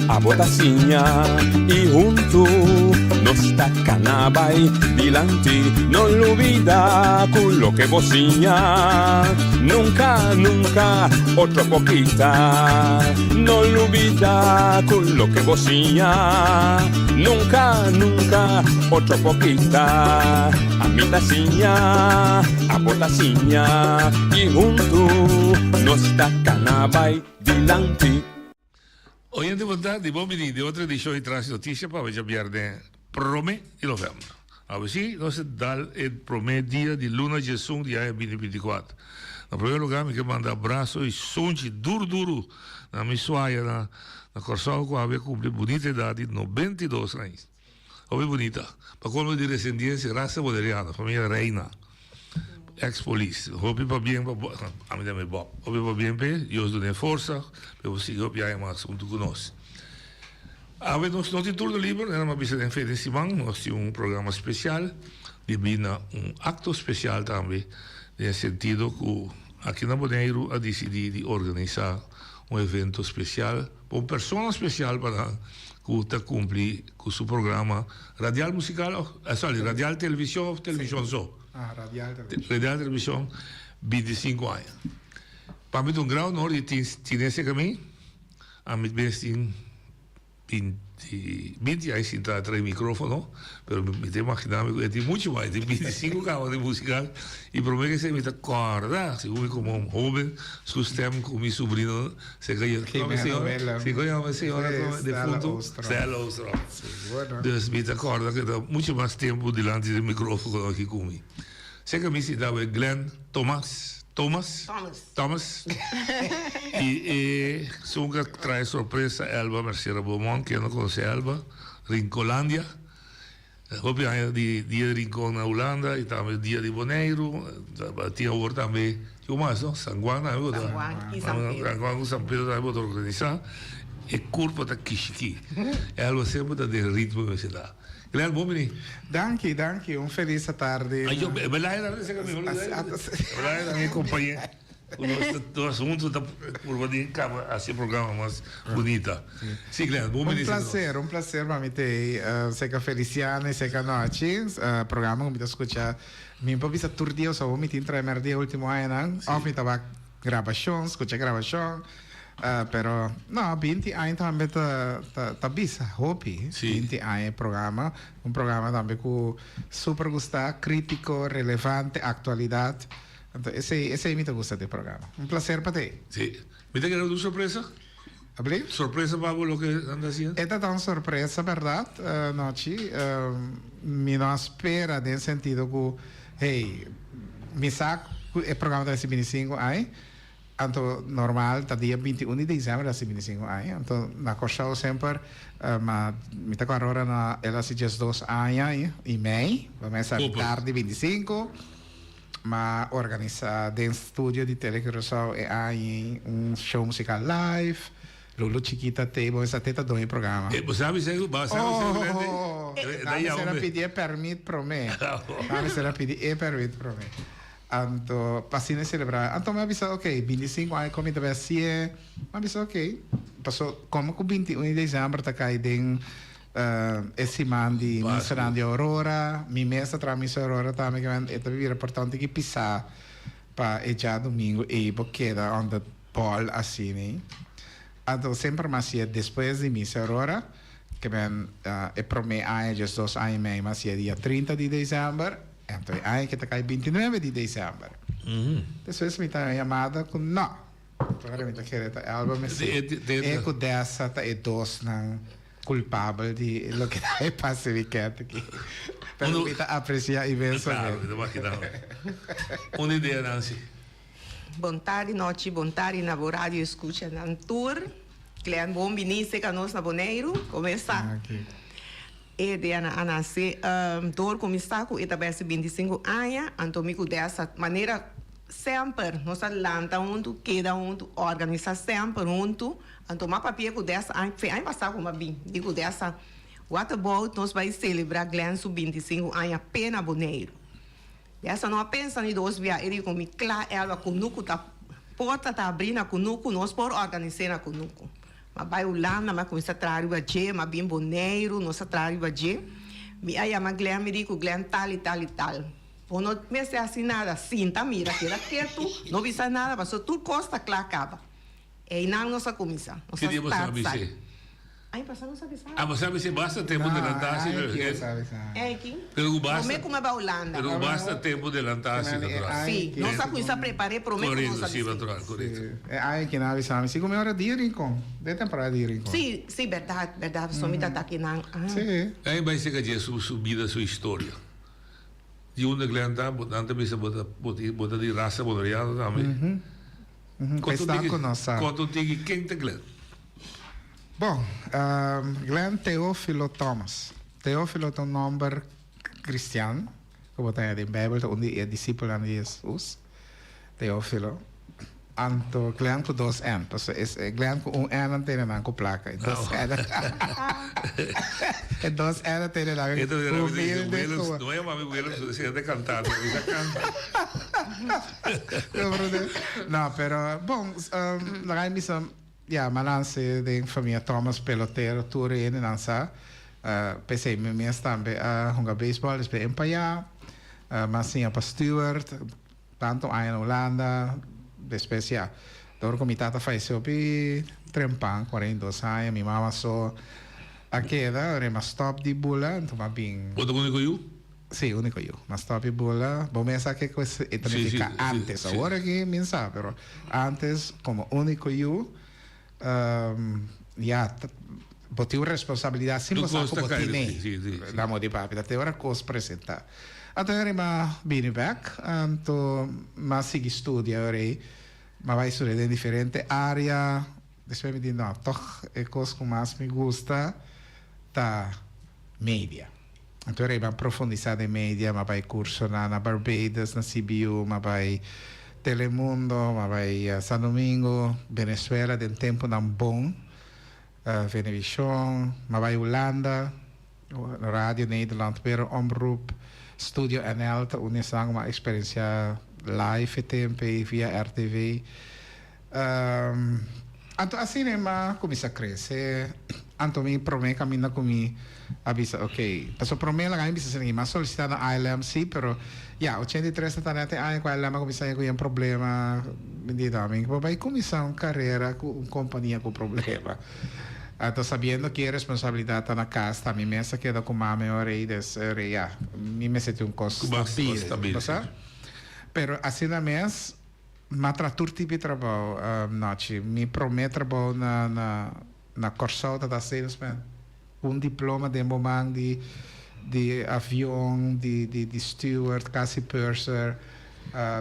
A botacinha e junto nos tacanabay dilanti, non olvida quello che vocinha. Nunca, nunca, otra poquita, non olvida quello che vocinha. Nunca, nunca, otra poquita. A mi tacinha, a botacinha e junto nos tacanabay dilanti. Hoy en día, de Bobby, de otra edición de Trans Noticias, para ver de Prome y novembro. A ver si nos da el primer día de Luna Jesús, día 2024. En primer lugar, me quiero mandar abraço y sonji duro na minha suaia, na Corsal, que havia cumprido bonita idade de 92 anos. Foi bonita. Para como de descendência, raça moderiana, família reina. Ex-polícia. Hope para bem, a mim também bom. Hope para bem, eu dou força, para você seguir o mais junto conosco. Nós não temos turno livre, era uma visita em feira de semana, nós temos programa especial, devido acto especial também, no sentido que aqui na Boneiro a decidido organizar evento especial, uma pessoa especial para que cumprir com seu programa radial musical, radial televisão só. Radial televisão, 25 anos. Para mim, grau, nós temos esse caminho, a mim, 20 de 20 anos sem estar atrás do microfone, mas me tem imaginado que tem muito mais, tem 25 carros de música, e para mim que você me está acordando, se eu como um jovem, sustem com meu sobrinho, se ganha uma senhora de fundo, Stella Ostrom. Dus me está acordando que dá muito mais tempo delante do microfone aqui comigo. Sei que a minha cidade é Glenn Thomas. E Sunga traz surpresa Elba Mercedes Beaumont, que não conhece Elba, Rincolândia. Obviamente, dia de Rincón na Holanda, e também dia de Boneiro. Tinha agora também, o mais, não? San Juan, e San Pedro. San Juan e San Pedro também vou organizar. E curva da Kishiki. Elba sempre dá de ritmo da cidade. Glenn, bom menino. Danke. Feliz tarde. Verdade, minha companhia. O assunto da curva de cama, assim, programa mais bonita. Sim, Glenn, bom menino. Um prazer, mamite. Sei que Feliciano e sei que noite. Programa que me escuta. Me improvisa tur dia, só vou me entrar mais dia último ano. Off me tava gravação, escuta gravação. Pero no, 20 anos também tá bisa, hopi. 20 anos programa, também com super gostar, crítico, relevante, atualidade. Então esse é me gusta do programa. Prazer para ti. Sim. Me tem uma surpresa? Abri? Surpresa para o que anda haciendo? Esta é uma surpresa, verdade? Noche, me não espera no sentido que, hey, me saco o programa da 25 anos. Então, normal, tá dia 21 de dezembro da 25 anos. Então, na Cochau sempre, mas me tá agora na ela se diz 2 anos e meio, vamos a tarde 25, mas organiza dentro do estúdio de Telecoração e aí show musical live. Lulu Chiquita teve essa teta do programa. Você sabe se é basta. Daí será pedir permit para mim. Daí será pedir permit para mim. Então, passei a celebrar. Então, me avisou, ok, 25 anos, como deve ser. Me avisou, ok. Passou, como com 21 de dezembro, tá caindo esse man de Missa de Aurora. Minha mesa tra Missa Aurora também, que é também importante que pisar para já domingo e porque da onde Paul assim, né? Então, sempre mais é depois de Missa Aurora, que é para mim, já 2 anos e meio, mas é dia 30 de dezembro. Então, aí que está cai 29 de dezembro. Depois me está chamada com não. Agora me está querendo álbum é com dessa tá é dos não culpável de lo que está pacificado aqui. Pero me está apreciar imenso. Claro, uma ideia, Nancy. Boa tarde, noite, na rádio escuta na tour. Glenn, bom menino, sei que nós na Boneiro, começa. E de Ana se dor começar com esta vez 25 anos, então me dessa maneira sempre nós lanta junto, cada organiza sempre junto, então mas papel com dessa aí passar como bem, digo dessa what about nós vai celebrar Glenn su 25 anos apenas Boneiro. Dessa não pensa em dois via ele com me claro ela com nuco tá porta tá abrindo com nuco nós por organizar com nuco. Mas vai Holanda, mas começa a trazer o G, mas bem Boneiro, nós trazer o G. Aí a Glenn me diz que o Glenn tal e tal e tal. Ou não me sei assim nada, sinta, mira, que era quieto, não visa nada, mas tudo costa que lá acaba. E não nossa comissão. Que dia você sabe? Aí passa não sabe sabe. Ah, você sabe se basta tempo de lantar-se? É aqui. Pero basta. Como é como vai Holanda? Pero basta tempo de lantar-se, natural. Sim, nossa comissão preparei para o mesmo. Correto, sim, natural, correto. Aí que não avisamos, se como é hora de Rincon, de temporada de Rincon. Sim, verdade, só me tá aqui não. Sim. Aí vai ser que a subida sua história. De onde que anda, botando também se bota de raça, bodoriado também. Quanto tem quem te Glenn? Bom, Glenn Teófilo Thomas. Teófilo é um nome cristiano, como está na Bíblia, onde é discípulo de Jesus. Teófilo. Então, Glenn com 2 N. Então, Glenn com 1 N tem na placa. Então, 2 N tem na placa. Não é uma amiga, você é de cantar, você canta. Não, pero, bom, na missão, malance de família Thomas Pelotero, Touré, Nansa. Pensei, minha também, jogar beisebol, eles bem empaiar. Mas sim, para Stuart, tanto aí na Holanda, depois, Dor comitata faz o pi trempang 42 anos, minha mama só Akeda, ora ma stop di bula, insomma bing. Voto único io? Sì, unico io, ma stop di bula. Bom, pensa che questo è significa antes, ora che mi sa, però antes come unico io, botiu responsabilidade sim você como botine da modi papi da te ora cos presenta até ma bini back anto ma sigi studia ora ma vai studiare in differente area después mi di no toch e cos que mais me gusta ta media anto ora ma profondizare media ma vai curso na Barbados na CBU ma vai Telemundo ma vai a San Domingo Venezuela del tempo nan bom Venevisión, maar bij Hollanda, Radio Nederland, weer omroep, Studio NL, te unisang maar experiencia live TMP via RTV. Anto assim ma começa a crescer, anto mi prome caminha comigo, avisa, ok, passo prome la kami bisa sering mas solicitar na ILMC, pero ya 83 na natin ay ko ILM começa com um problema, hindi namin, vai começar uma carreira com uma companhia com problema. Estou sabendo que a responsabilidade na casa, a minha mesa queda com a minha hora e ya, minha mesa tem custo stabil, sabe? Pero assim na mesa, matra todo tipo de trabalho, noite, me prometo trabalho na Corsauta da salesman, diploma de momento de avião, de steward, quase purser,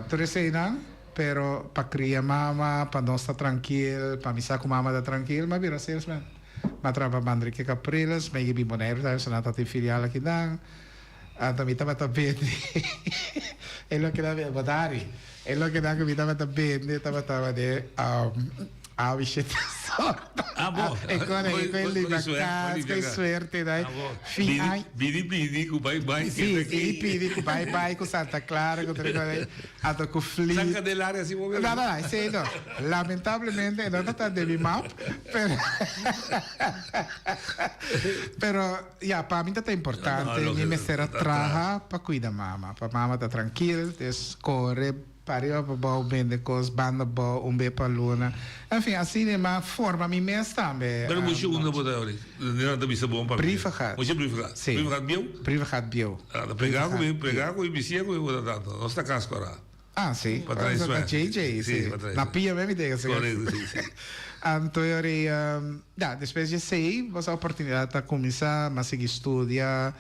tudo isso aí não? Pero para criar mama, para não estar tranquilo, para me sair com mama da tranquilo, mas vira salesman. Ma trava bandri che capriles, ma ibi monero, sono andato in filiale aqui dan. Anto mi tava bene. E lo che da vodari. E lo che da mi tava bene, tava de a vicenda sorta. Ah, bom. E quelli da casa, che suerte, dai. Pidi, cu bye. Sì, pidi, cu bye, con Santa Clara, con Anto con Fleet. Sacca dell'area si muove. No, sì, no. Lamentabilmente non è devi map, però ja, para mim è importante, mi mettere a traha, para cuidar mamma, para mamma sta tranquilla, scorre Pariu para bem cos banda bom bem para luna, enfim assim ma forma mi mes também. Pero muito uma boa hora, não dá bisa bom para. Privacidade. Muito privacidade. Privacidade bio? Privacidade bio. Pegar com e bicia com o tanto, não está cascora. Ah sì, para trás JJ, sì. Na pia mesmo ideia, sì. Correto, sì. Então eu depois de sei, você a oportunidade de começar, mas seguir estudar.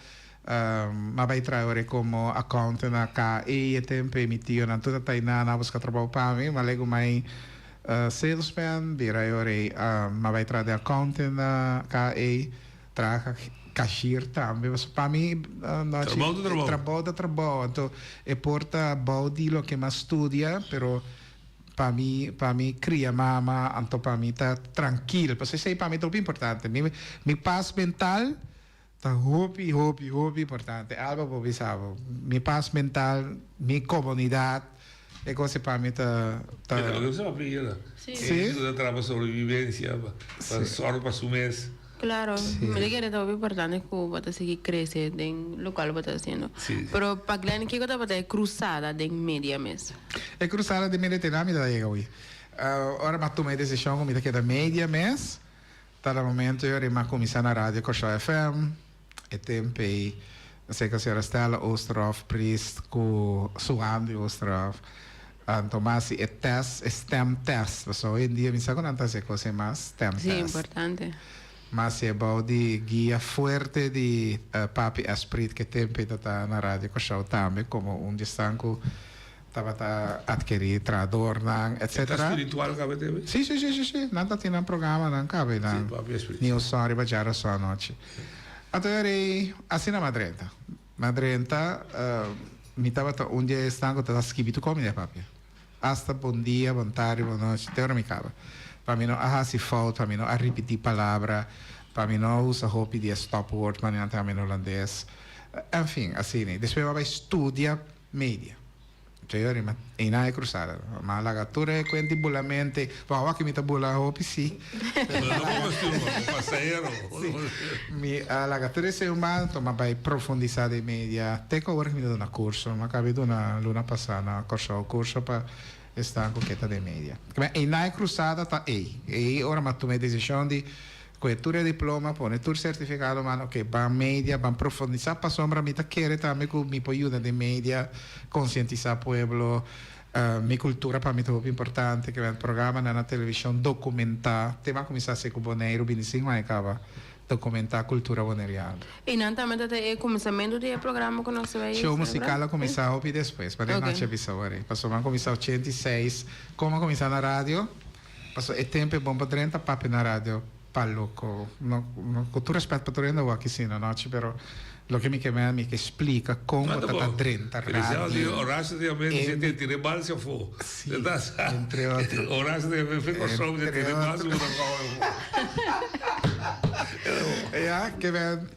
Ma vai trabalhar como accountant na KE e tempo emitiu na toda taina na busca trabalho para mim, mas lego mais salesman, virai ore, ma vai trabalhar accountant na KE, trabalha cashier também, mas para mim trabalho, então é porta body lo que mais estudia, pero para mim cria mama, então para mim tá tranquilo, porque sei para mim é muito importante, mi paz mental tá hobby importante. Algo por visavo. Mi paz mental, mi comunidade, é coisa para mim tá. Sim. Tudo trabalho sobrevivência, para sorte para su mês. Claro, me dice que es muy importante que vos seguir creciendo en lo cual vos estás haciendo. Pero para Glenn, ¿qué cosa es cruzada de media mes? É cruzada de media tenami da llega hoy. Ora ma tomei decisão comigo que da media mês. Tá no momento eu irei começar na rádio Corsau FM. E tempo não sei que a senhora Stella Ostrov, Priest, com Suandi Ostrov. Então, mas é teste, STEM test. Hoje em dia, me sabe quando é coisa mais STEM test. Sim, importante. Mas é bom de guia forte de Papi Esprit que tempo está na rádio Corsau também, como distante estava a adquirir tradutor, etc. É espiritual que teve? Sim. Nada tinha programa, não cabe. News Sorry, Bajara só à noite. Então, eu irei assim na Madrenta. Madrenta, me estava dia estanco, estava escrito como é, papi. Hasta bom dia, boa tarde, boa noite. Até hora me acaba. Para mim não se falta, para mim não repetir palavra, para mim não usa roupa de stop word, para mim não tem holandês. Enfim, assim, depois vai estudar mídia. Cioè, in hai cruzata, ma la cattura è quantibulamente, ma che mi tabula hopi sì. La cattura è un manto, ma vai profondità dei media. Teco ora che mi do una corso, ma capito una luna passata, corso per stanco che dei media. In hai cruzata ta e ora ma tu mi decisione di Con tu diploma, pone tu certificado, mano, ok, va media, va profundizar para sombra, mi ta quiere también con mi ayuda de media, concientizar pueblo, mi cultura para mí es muy importante, que el programa en la televisión documentar, te va a comenzar a ser con Bonaire, Binicinho, acaba documentar cultura boneriana. E não também tem o começamento do programa que nós vai. Show musical a começar a depois, para não te avisar agora. Passou a começar 86, como a começar na rádio, passou é tempo bom para 30 papo na rádio, para louco. Não, com todo respeito para todo mundo aqui sim, não, pero lo que me queda me explica como está 30 rádio. Horácio de mente, gente tiene mal se for. Entre outros. Horácio de mente fica só de tiene mal se ja, que ven,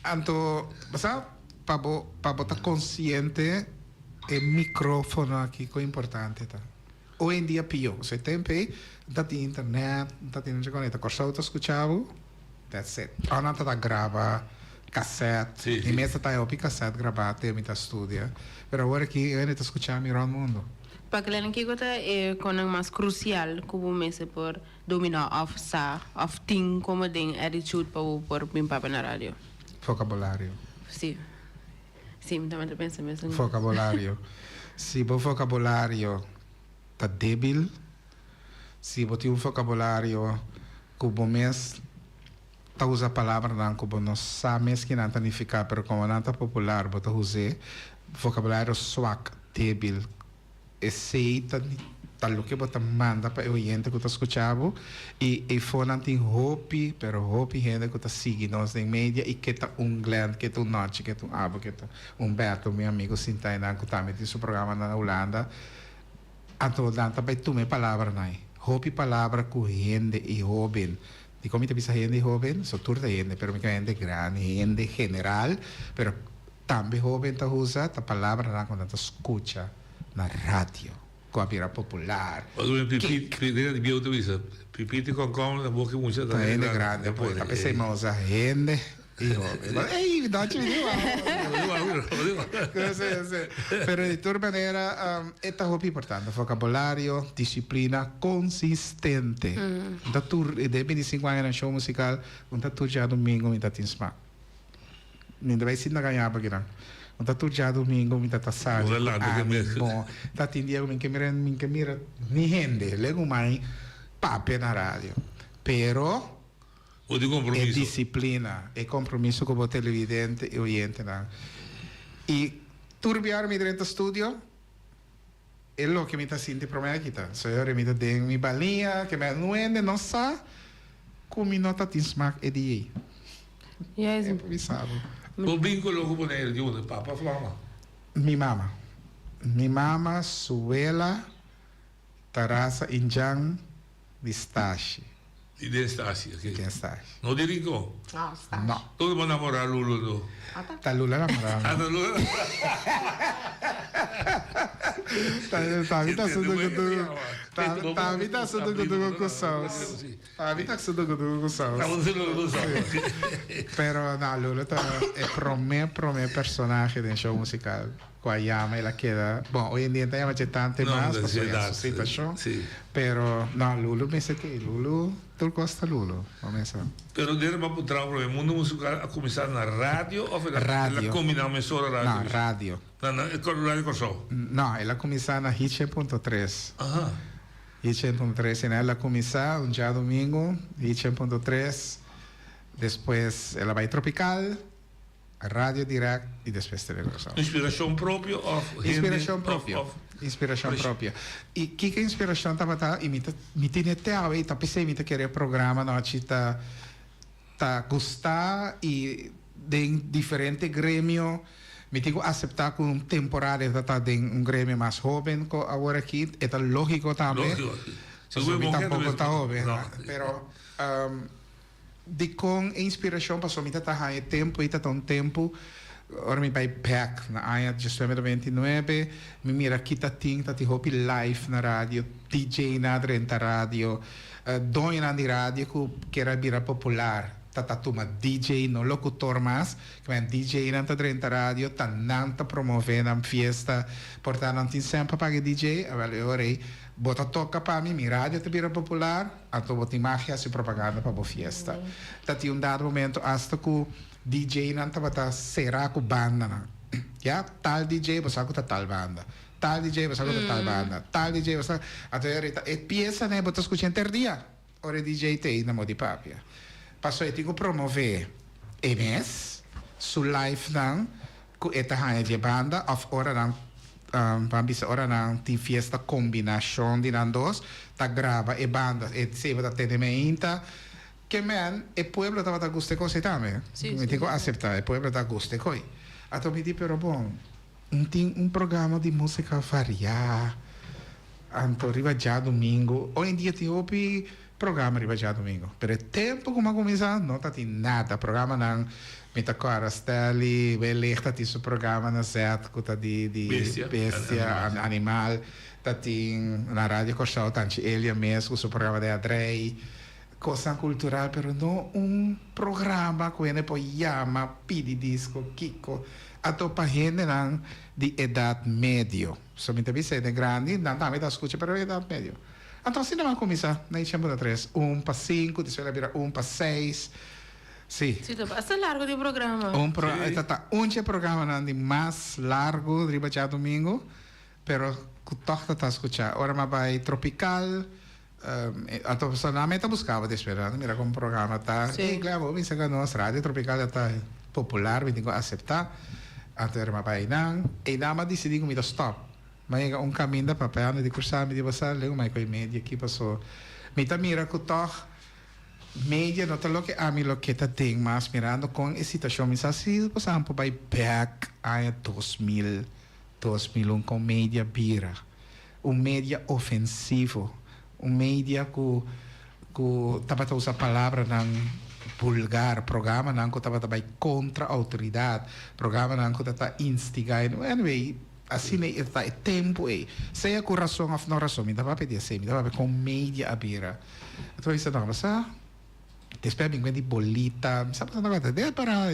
anto, basta, para botar consciente el micrófono aqui que é importante, tá? Hoje em dia pior, você tem pay, tá tem internet, tá tem internet, corção tá escutando, that's it. Ou não tá grava cassete, e mesmo tá eu cassete gravar, tem muita estúdio, mas agora aqui eu ainda tô escutando mirando o mundo. Para que que é coisa mais crucial que o mês por dominar of ting como den attitude para bem para na rádio. Vocabulário. Sim. Sim, também penso mesmo. Vocabulário. Se o vocabulário está débil, se você tem um vocabulário que o mês está usando a palavra que não sabe que não está significar, mas como não está popular, você usa vocabulário swak, débil. Esse tal que você manda para o oyente que está escutando e foi não tem hope, pero hope gente que está seguindo nós em mídia e que está Glenn, que está Norte, que está Abo, que está Humberto, meu amigo Sintaina, que está metido seu programa na Holanda. Então, danta para tu me palavra nai. Hope palavra com gente e jovem. De como te bisa gente jovem, só turda gente, pero me gente grande, gente general, pero também jovem está usa a palavra na quando está escuta na rádio, com a vira popular. Pipiti con na boca muita da gente grande, poi pensei mas a gente e ei, não te viu. Pero de toda maneira, esta é muito importante, vocabulário, disciplina consistente. Então tu de 25 anos no show musical, então tu já domingo me tá tinsma. Nem vai ser na ganhar para que Então tu já domingo me tá tassado. Bom, tá tinha que me mira ni gente, lego mai papo na rádio. Pero é disciplina, é compromisso com o televidente e oyente na. E turbiar mi dentro studio é lo que me tá sentindo para mim aqui tá. So eu me tá dando mi balinha, que me nuende, não sa, com mi nota tinsmak e di. Yes, improvisado. O vínculo com ele de onde papa flama. Mi mama, suela, tarasa injang, distache. E distache, ok. Distache. Não dirigo? Não. Todo mundo namorar Lula do. Tá Lula namorando. Tá Lula. Tá vida assunto com tu. Tá vida assunto com tu com saus. Tá vida assunto com tu com saus. Tá assunto com saus. Pero não, Lula tá é promé personagem de show musical. Com a Yama ela queda. Bom, hoje em dia tem bastante mais para sua situação. Pero não, Lulu pensa que Lulu tu gosta Lulu, começa. Pero dele para putar o mundo musical a começar na rádio ou na combinação emissora rádio? Não, rádio. Na rádio Corsol? Não, ela começar na Hit 100.3. Aham. Hit 100.3, ela começar um dia domingo, Hit 100.3. Depois ela vai Tropical, a rádio direct e depois televisão. Inspiração própria ou inspiração própria? Inspiração própria. E que inspiração estava me tinha até aí, tá pensei me querer programa não tá gostar e de diferente grêmio me tenho aceitar com temporário tá de grêmio mais jovem agora aqui é lógico também. Lógico. Tampouco tá jovem, pero de com inspiração passou me tá há tempo e tá um tempo. Ora mi vai back na anno 2029 mi mira aqui tá hopi live na rádio DJ na dentro rádio doi na rádio que era bira popular Tatatuma DJ no locutor mas, que é DJ nanta drenta rádio, tá nanta promover na fiesta, portanto não tem sempre para DJ, avaliorei, bota toca para mim, minha rádio te vira popular, então bota magia e propaganda para a fiesta. Tati dado momento hasta que DJ nanta bota será com banda na, ya tal DJ você com tal banda. Tal DJ você com tal banda, tal DJ você, então é pieza né, bota escutando ter dia, ora DJ te na modi papia. Passou a promover MS su live dan ku eta hanya de banda of ora dan pambisa ora dan ti fiesta combinação de dan dos ta grava e banda e seba da tenimenta que man e pueblo tava guste cose tame mi dico accettare e pueblo da guste coi a to mi di però bon un programma di musica variada anto arriva già domingo hoje em dia ti opi programa arriva già domingo. Per il tempo come comincia non ti nada. Programma non mi tocca a steli, veleta ti su programma na set kuta di bestia animal tati na radio costa tanti elia mesmo su programma de Adrei cosa culturale però no un programma che ne poi chiama pidi disco Kiko a topa gente nan di età medio. Somente vi siete grandi, non da scuccia per età medio. Então, assim não começar, na Ixambu da 3, 1 para 5, depois vai virar 1 para 6. Sim. Sim, está largo de programa. Um programa de mais largo, riba já domingo, pero que toca está escuchar. Ora mas vai tropical, então personalmente buscava desesperado, mira como programa tá. E claro, vamos chegar na nossa rádio tropical está popular, me digo aceitar. Então era mas vai não, e dá mas decidi que me dá stop. Mas um caminho da papel de cursar me digo sabe leu mais com mídia aqui passou me tá mira que toh mídia não tá lo que a mim lo que tá tem mas mirando com a situação me assim por exemplo vai back a 2001 com mídia bira mídia ofensivo mídia que tava usar palavra não vulgar programa não que tava contra a autoridade programa não que tava instigar anyway assim é o tempo seja com razão ou não razão me dava pedir assim me dava com mídia abira então isso não mas depois me encontro bolita sabe não vai ter para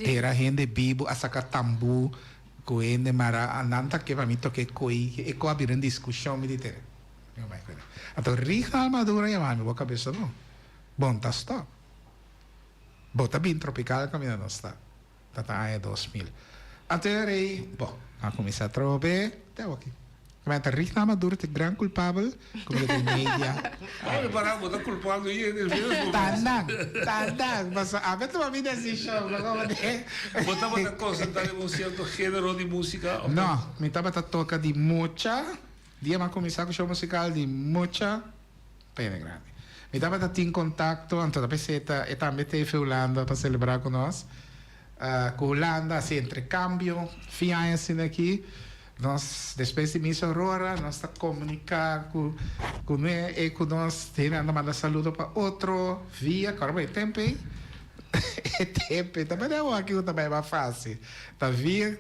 era gente vivo a sacar tambu com gente mara ananta que vai me toque coi e com abrir discussão me dizer não mais coisa então rica madura e mami boa cabeça não bom tá stop bota bem tropical caminho não está tá é 2000 até bom a começar a trovar até aqui mas a rica madura é grande culpável como de mídia ai para botar culpado aí tandang mas a ver tu a vida assim show botar uma coisa tá um certo gênero de música não me tava toca de mucha dia mas começar com show musical de mucha pena grande me tava em contato anto da peseta e também teve Holanda para celebrar com nós com Holanda assim intercâmbio fiança aqui nós depois de missa aurora nós está comunicar com e com nós tendo mandar saludo para outro via caramba tempo também é aqui também é mais fácil tá via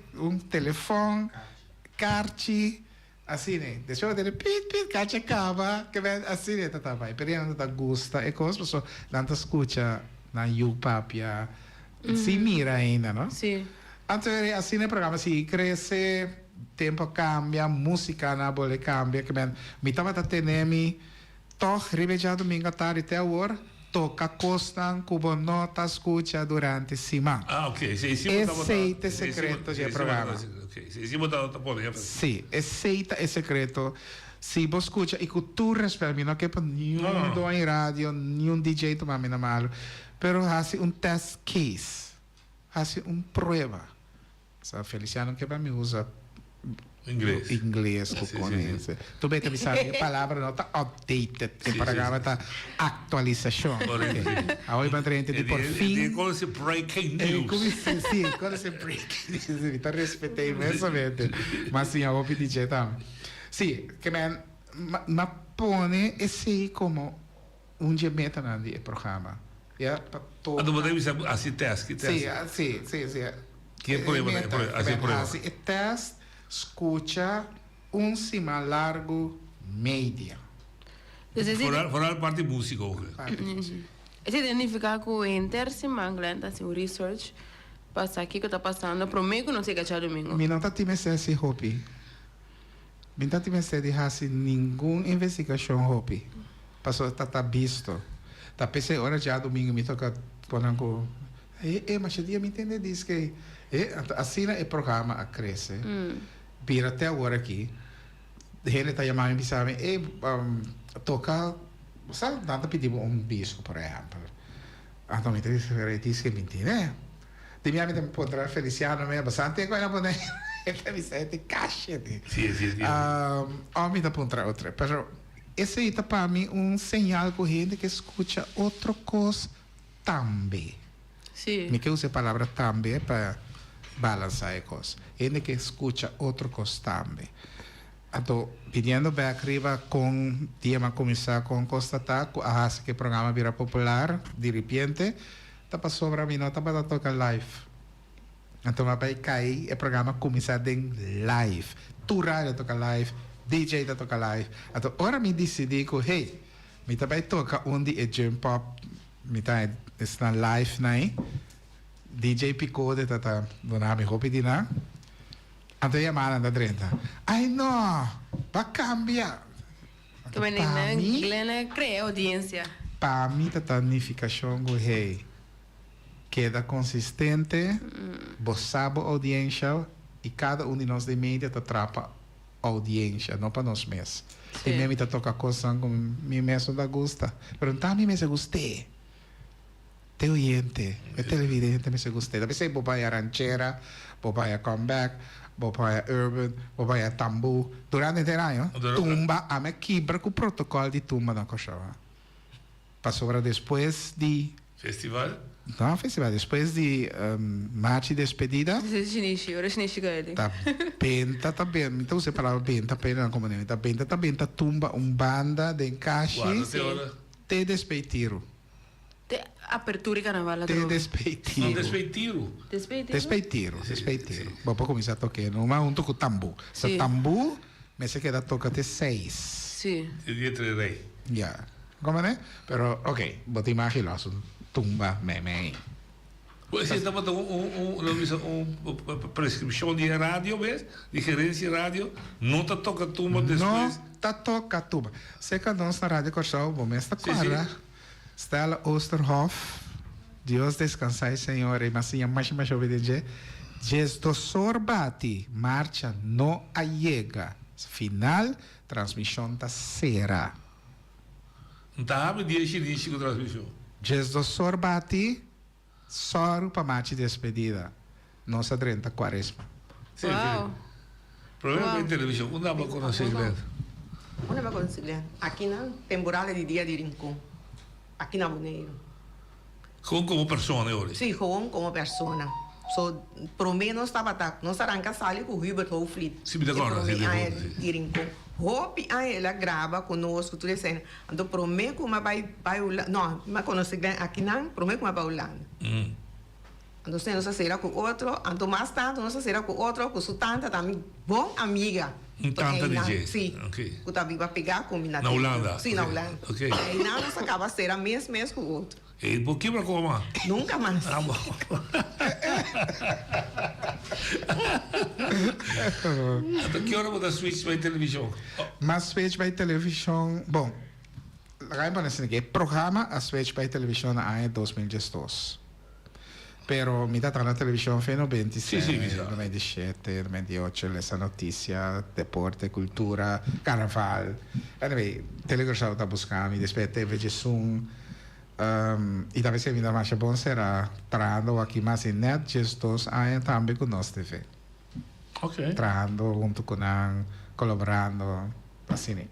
telefone carte assim né deixa eu ter pit carte acaba que vem assim né tá vai periando tá gosta e coisa pessoa não tá escuta na YouPapia si mira ainda não sim então assim no programa se cresce tempo cambia música na bola cambia que bem me tava tenemi toch ribeja domingo tarde até agora toca costan cubo nota escucha durante semana ok esse secreto do programa ok se botar sim esse secreto se você escuta e que tu respeita não que para nenhum do em rádio nenhum DJ toma me na malo pero hace test case hace prueba sabe Feliciano que para mim usa inglês que conhece tu bem também sabe a palavra não está updated o programa está atualização a hoje para entender por fim como se breaking news como se breaking news está respeitei imensamente mas sim a hoje DJ também sim que mas põe esse como gemeta no programa ya todo tu podemos assim teste sim que problema assim problema teste escucha cima largo média fora parte música Esse significa que o intersemana, Glenn, assim, o research, passa aqui que está passando, prometo que não sei que é domingo. Mi não tá time esse hobby. Mi tá time esse de hasi nenhuma investigação hobby. Passou tá visto. Tá pensei hora já domingo me toca quando mas dia me entende diz que assim é programa a crescer. Vira até agora aqui. Ele tá chamando me sabe toca sabe nada pedir bisco por exemplo. Então me diz que mentira. De minha vida me poderá Feliciano me bastante coisa poder ele me sente cachete. Sì. Me dá para outra, pero esse aí tá para mim sinal corrente que escuta outra coisa também. Sim. Me que use a palavra também para balançar a coisa. Ele que escuta outra coisa também. Então, pedindo bem arriba com dia começar com constatar que o programa vira popular de repente tá para sobra mim não tá para tocar live. Então vai cair o programa começar em live. Tu rádio toca live, DJ tá toca live. Então ora me decidi que hey, me tá vai tocar onde é jam pop, me tá está live né? DJ Picode tá dona me roupa de na. Então ia mal da 30. Ai não, vai cambiar. Que menina, Glenn cria audiência. Para mim tá unificação go hey. Queda consistente, sabe a audiência e cada um de nós de mídia atrapa a audiência, não para nós mesmos. E mesmo está toca coisa com mim mesmo da gusta, mas não mim mesmo gostei. Te oyente, é televidente me se gostei. Talvez sei bobai a ranchera, bobai a comeback, bobai a urban, bobai a tambu. Durante o ano, tumba a me quebra com o protocolo de tumba na coxava. Passou para depois de festival. Não, festival. Depois de marcha de despedida. Tá benta, tá bem. Então você falava benta, pena na comunidade. Tá benta, tumba banda de encaixe. Te despeitiro. Te apertura e carnaval. Te despeitiro. Despeitiro. Vou começar a tocar. Não é um toco tambu. Se tambu, me se queda toca até 6. Sim. E dia 3 rei. Já. Como é? Pero, ok, vou te imaginar. Tumba meme. Você está botando uma prescrição de rádio mesmo, de gerência de rádio, não está toca tumba depois? Não está toca tumba. Sei que nós na rádio Corsal, bom, esta quadra, Stella Osterhoff, Deus descansai, Senhor, e massinha mais obediente, Jes do Sorbati, marcha no allega, final, transmissão da sera. Não está abre dia de transmissão. Jes do Sorbati, soro para mate despedida. Nossa 30 quaresma. Sim, problema em televisão, não dá para conhecer Glenn. Não dá para conhecer Glenn. Aqui na temporada de dia de Rincón. Aqui na Boneiro. Como pessoa, hoje? Sim, como pessoa. So, por menos estava nós arranca sali com o Hubert Hoflit. Sim, me agora, de Rincón. Hope ela grava conosco tudo isso. Então prometo que vai não, mas conhece aqui não, prometo que vai Holanda. Então se nós será com outro, então mais tarde nós será com outro, com sua tanta também bom amiga. Tanta DJ. Sim. Okay. Que também vai pegar com na Holanda. Sim, na Holanda. Okay. E não nós acaba será mesmo com o outro. E por que para como? Nunca mais. Até que hora você switch para televisão? Mas switch para televisão, bom, lá em programa a switch para televisão em 2012. Pero mi data na televisione fino 26, 97, 98, essa notícia, deporte, cultura, carnaval. Anyway, televisão está buscando, depois teve Jesum, e talvez se ainda mais bom será trando aqui mais em net, gestos, aí também com nós TV. Ok. Trando, junto com a, colaborando, assim.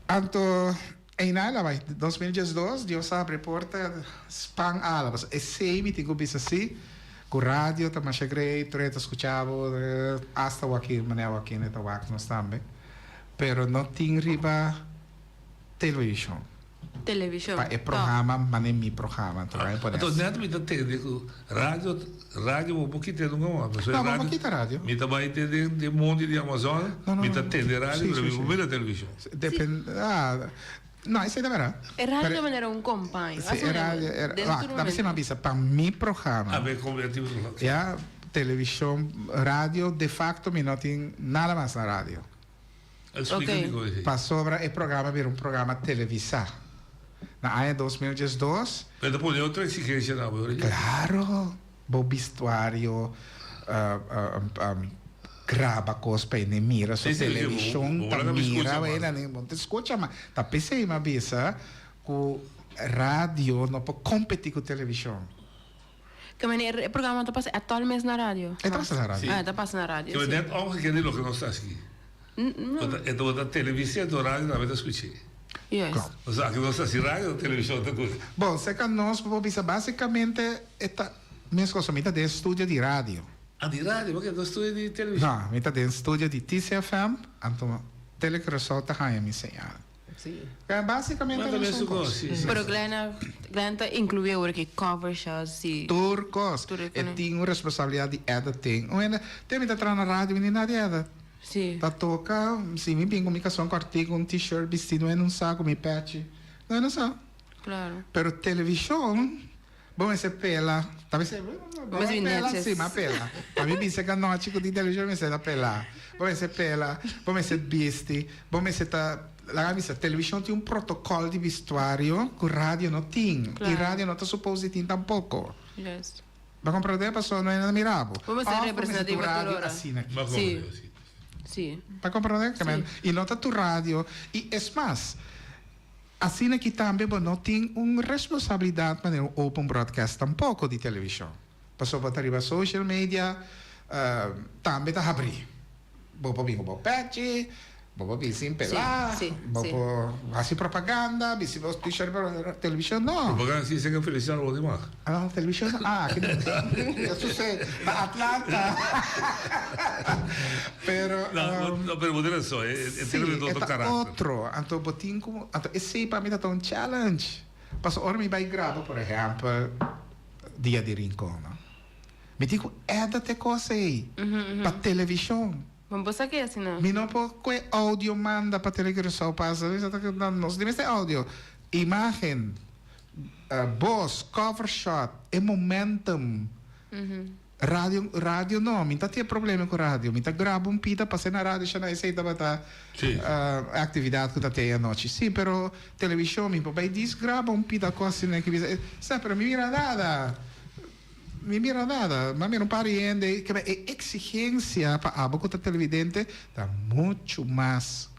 Então, em nada, vai, 2012, Deus abre porta, spam alabas. E sei, me tenho visto assim, com rádio, também cheguei, treta, escutava, hasta o aqui, manel aqui, né, tá nós também. Pero não tinha riba televisão. Televisão. É programa, mas não é meu programa. Então, neto me entende que rádio, um pouquinho tem uma não, mas aqui tá rádio. Me também tem de monte de Amazon, me entende rádio, mas me não televisão. Depende, No, isso é da verdade. E radio non era un compagno. Sì, dove siamo avvisa per mi programma. Ja, television, radio, de facto mi non tem nada mais na radio. Ok. Passou para o programa vir um programa televisado. Na ano 2012. Mas depois de outra exigência na hora. Claro, o vestuário, grava coisas para ele mira sua televisão, tá mira, ela nem muito escuta, mas tá pensei uma vez, que rádio não pode competir com televisão. Que maneira o programa está passando atualmente na rádio? Está passando na rádio. Ah, está passando na rádio. Que net omgekeerd lo que não está aqui. Então da televisão do rádio na verdade escutei. Yes. O sea, que não está assim rádio, televisão tá coisa. Bom, se que nós vamos basicamente esta mesma coisa, mita de estúdio de rádio. Ah, di radio, perché non studi di televisione? No, mita de studio di TCFM, anto telecrosol ta hai mi segnale. Sì. Basicamente non so cosa. Però Glenn incluye ora che cover shows, sì. Turcos. E tem uma responsabilidade de editing. Ou tem que entrar na rádio e não edit. Sì. Tá toca, se me pingo comunicação com artigo, um t-shirt vestido em um saco, me patch. Não sei. Claro. Pero televisão, bom esse pela, talvez você pela sim, mas pela. A mim disse que a noite com televisão me será pela. Bom esse pela, bom esse vesti, bom esse tá la missa televisão tem um protocolo de vestuário que rádio não tem. Claro. E rádio não está suposto ter tampouco. Yes. Ma compreendere persone non è admirabile. Come sei rappresentativo per ora? Sì. Sì. Ma comprendere? Sì. E nota tu radio. E es más, assim aqui também não tem uma responsabilidade para um open broadcast tampoco de televisão. Passou para arribar social media, também está abrir. Bobo bingo bo patch, bobo bisim pelá, bobo assim propaganda, bisim vos t-shirt para televisão não. Propaganda sim, sem oferecer o demais. Ah, televisão, que eu sei, na Atlanta. Pero no, pero poder só, é ter todo caráter. Outro, então botin como, então esse para mim tá um challenge. Passo ora me vai gravar, por exemplo, dia de rincón. Me digo, te coisa aí, para televisão. Vamos passar aqui assim, não? Mi não pode que áudio manda para televisão passa, nós temos áudio, imagem, voz, cover shot, e momentum. Radio não, me tá tem problema com rádio, me tá grava pita passar na rádio, já não sei da atividade que tá tem a noite. Sim, pero televisão me vai diz grava pita coisa né que sempre me mira nada. Mi mira nada, mas não pariente, que a exigência para a boca televidente está muito mais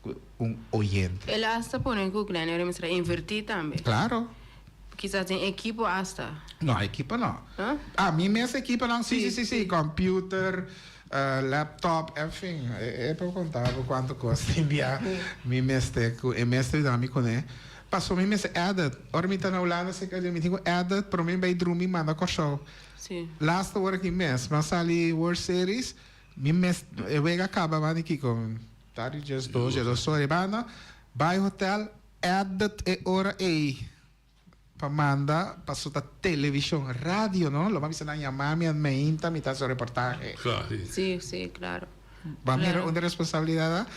oyente. Ele hasta pone que Glenn era mistra invertir também. Claro. Quizás tem equipo hasta. Não, equipa não. Mim essa equipa não, sim, computer, laptop, enfim, é para contar quanto custa enviar mi mestre da amigo né. Passou mi mestre edit, ora me tá na Holanda, se quer me digo edit, para mim vai dormir manda com show. Sim. Last working mês, mas ali World Series, mi mês eu vou acabar aqui com tarde just dois horas bana, vai hotel edit e hora aí. Para mandar passou da televisão, rádio, não? Lo vamos a chamar minha mãe, me tá sua reportagem. Claro. Sim, claro. Vamos a uma responsabilidade.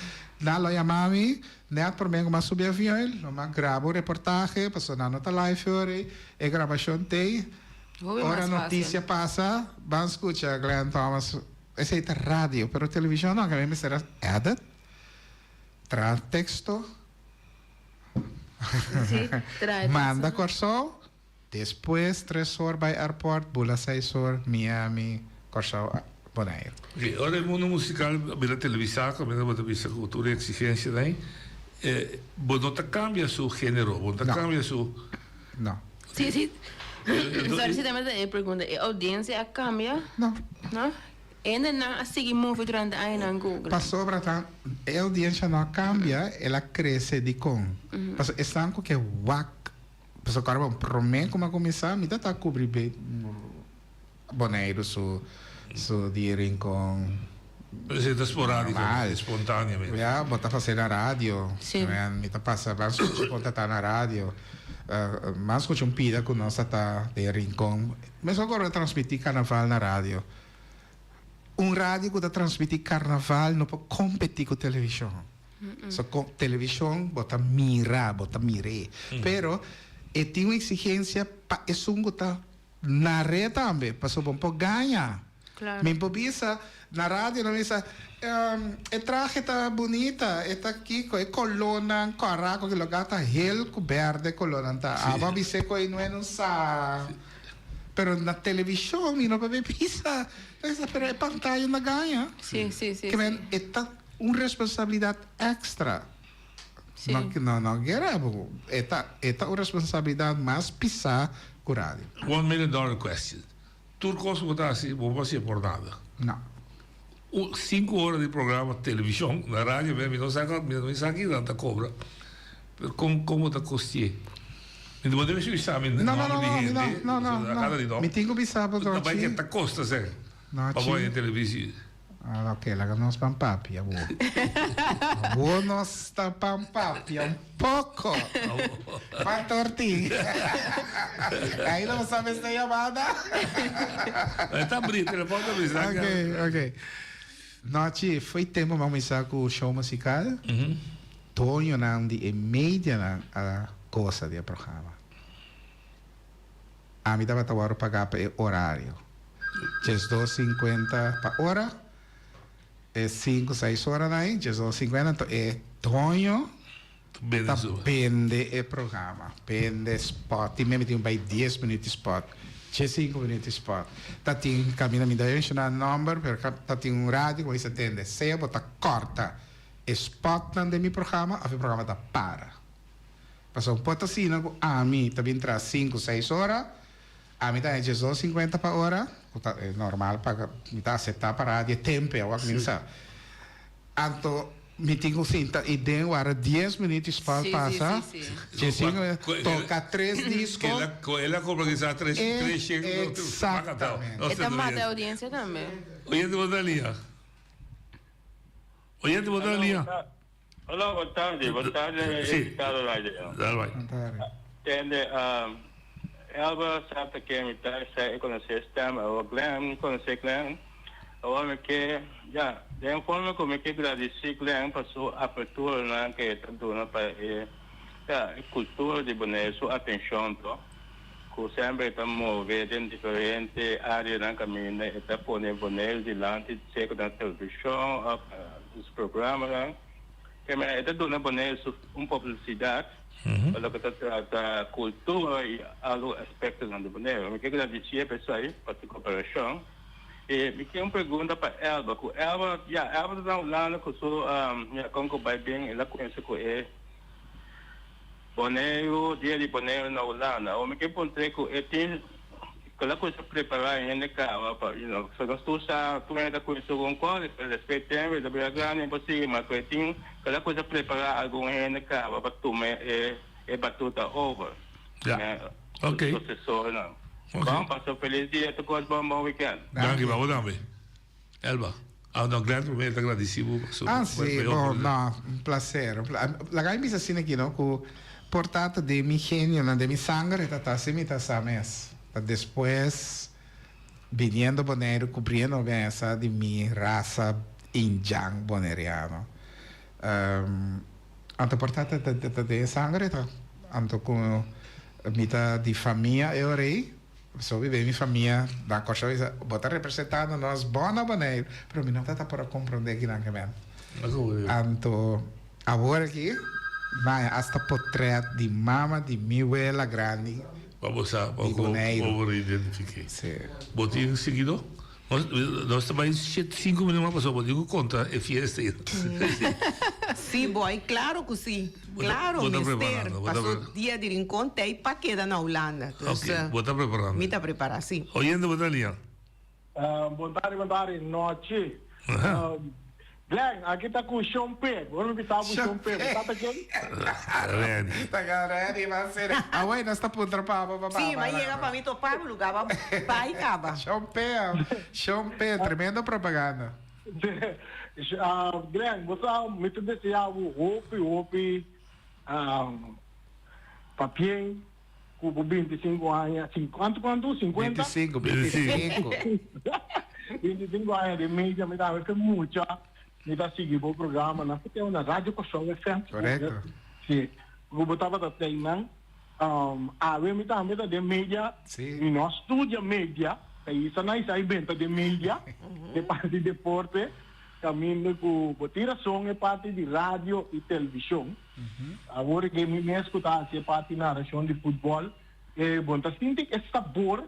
Dá lo chamami, net por mim como subir avião, lo gravo reportagem, passou na nota live ora, e gravação tem. Ora a notícia passa, vamos escutar Glenn Thomas, esse é rádio, pero televisão não, que a mim será edit, traz texto, manda corso, depois 3 horas vai airport, bula 6 horas, Miami, corso, Bonaire. Ok, ora il mondo musicale, abbiamo televisato, abbiamo visto cultura e esigenze, dai, non cambia su genere, non cambia su... No. Sì. Solitamente pergunta, a audiência cambia? Não. Não? Ainda não a seguir muito durante a ano Google. Passou para a audiência não cambia, ela cresce de com. Passou é sanco que wak. Passou cara bom, promete como começar, me tá cobrir bem boneiro su di rincon. Siete sporadico, spontaneamente. Ja, botar fazer na rádio. Sim. Me tá passando, vamos contatar na rádio. Mas com pida com nós tá de rincon. Mas agora transmitir carnaval na rádio. Rádio que transmitir carnaval não pode competir com televisão. So, con televisión, bota mira, bota mire. Pero, tem uma exigência para isso um bota na rede também, para um pouco ganhar. Claro. Me improvisa na rádio, não diz, traje está bonita, está aqui, é colona, caraco, que lugar está heel coberto de colona, tá? A babi seco aí não sa. Pero na televisão, não vai pisa, pero é pantalla na ganha. Sim. Que vem, é uma responsabilidade extra. Sim. Não, é uma responsabilidade mais pisar com a rádio. $1 million question. Turcos votasse, não vai ser por nada. Não. 5 horas de programa de televisão, na rádio, não sabe aqui, não cobra. Como está custeio? Não deve ser exame. Não. Me tenho que saber do que vai que custa, Zé? Para ver a televisão. Ok, lá nós vamos papi, amor. Amor, nós estamos papi, pouco. Vai tortinho. Aí não sabe essa chamada. Está abrindo, telefone da visão. Ok. Noite, foi tempo para começar com o show musical. Tonho não de média a coisa do programa. A mim estava a pagar para horário. $2.50 para hora. 5, 6 horas aí, $2.50. Então, Tonho pende o programa. Pende spot. E mesmo tem 10 minutos spot. 5 minutos spot. Tá tem caminho me dá um number, tá tem um rádio que você atende. Se bota corta spot de meu programa, o programa tá para. Passou pouco assim, a mim tá vindo entrar 5, 6 horas. A mim tá $2.50 para hora. É normal para me tá aceitar para rádio tempo, eu começar. Então me tenho sim, e deu hora 10 minutos para passar. Toca 3 discos. Ela compra que está 3 chegos. Exatamente. E também a audiência também. Oyente, boa linha. Oyente, boa linha. Olá, boa tarde. Boa tarde, Ricardo Rádio. Entende, Elba sabe que me está com o sistema, o Glenn, conhece Glenn. O homem que, já, de forma como que agradecer Glenn passou a abertura que está dando para a cultura de Bonaire, sua atenção, que sempre está movendo em diferentes áreas na caminho, está pondo Bonaire diante, seja na televisão, os programas, que está dando Bonaire uma publicidade. Kalau kita terhadap kultur alu aspek dengan Bonaire, mereka kena dicip pesai pasti cooperation. Bikin pergunta para Elba, ku Elba dah ulang ku so kongko baibing ela ku ensuku Bonaire dia di Bonaire na ulang. O mereka pun treku tin kalau ku se preparar ainda cá, so tu ainda com isso com qual respeitando da Braga possível, mas que tem kalau ku se preparar algo ainda cá, para tu batuta over. Ok. Sucessor não. Bom, passou feliz dia, tu quase bom weekend. Danke, vamos também. Elba. No, grazie, mi agradecido. Sì, no, un piacere. La gay mi sa sine che no, ku portata de mi genio, de mi sangre, tata semita sames. Después, viniendo Bonaire, cubriendo esa de mi raza indian boneriano. Anto portata de sangre, anto con mita di famiglia e orei, so vive mi famiglia, da cosa bota representando nos bona Bonaire, però mi non tata per comprendere che anche me. Anto agora aqui, vai hasta portrait di mamma di mi abuela grande. Vamos a identificar. Sí. Botín seguido. Nós também 5 minutos passou, botín conta é fiesta. Sim, boy, claro que sim. Claro, mister. Passou dia de encontro e para queda na Holanda. Ok, vou estar preparando. Me está preparando, sim. Oyendo, boa tarde. Boa tarde, noite. Glenn, aqui está com o champanhe. Vamos ver se o champanhe. Está aqui? Está ready, vai ser. Ah, ué, nós está por trapar, sim, mas chega para mim topar o lugar, vai e acaba. Champanhe, tremenda propaganda. Glenn, você me deseja o hopi, papinho, com 25 anos, quanto? 50? 25. 25 anos de mídia, me dá muito. mi da seguir o programa na porque na rádio Coção FM. Correto. Sim. Eu botava da treinar a ver me também da mídia. Sim. Nós estudia mídia, aí isso não é evento de mídia, de parte de deporte, caminho com tiração é parte de rádio e televisão. Agora que me escutar se parte na narração de futebol, bom, tá sente esse sabor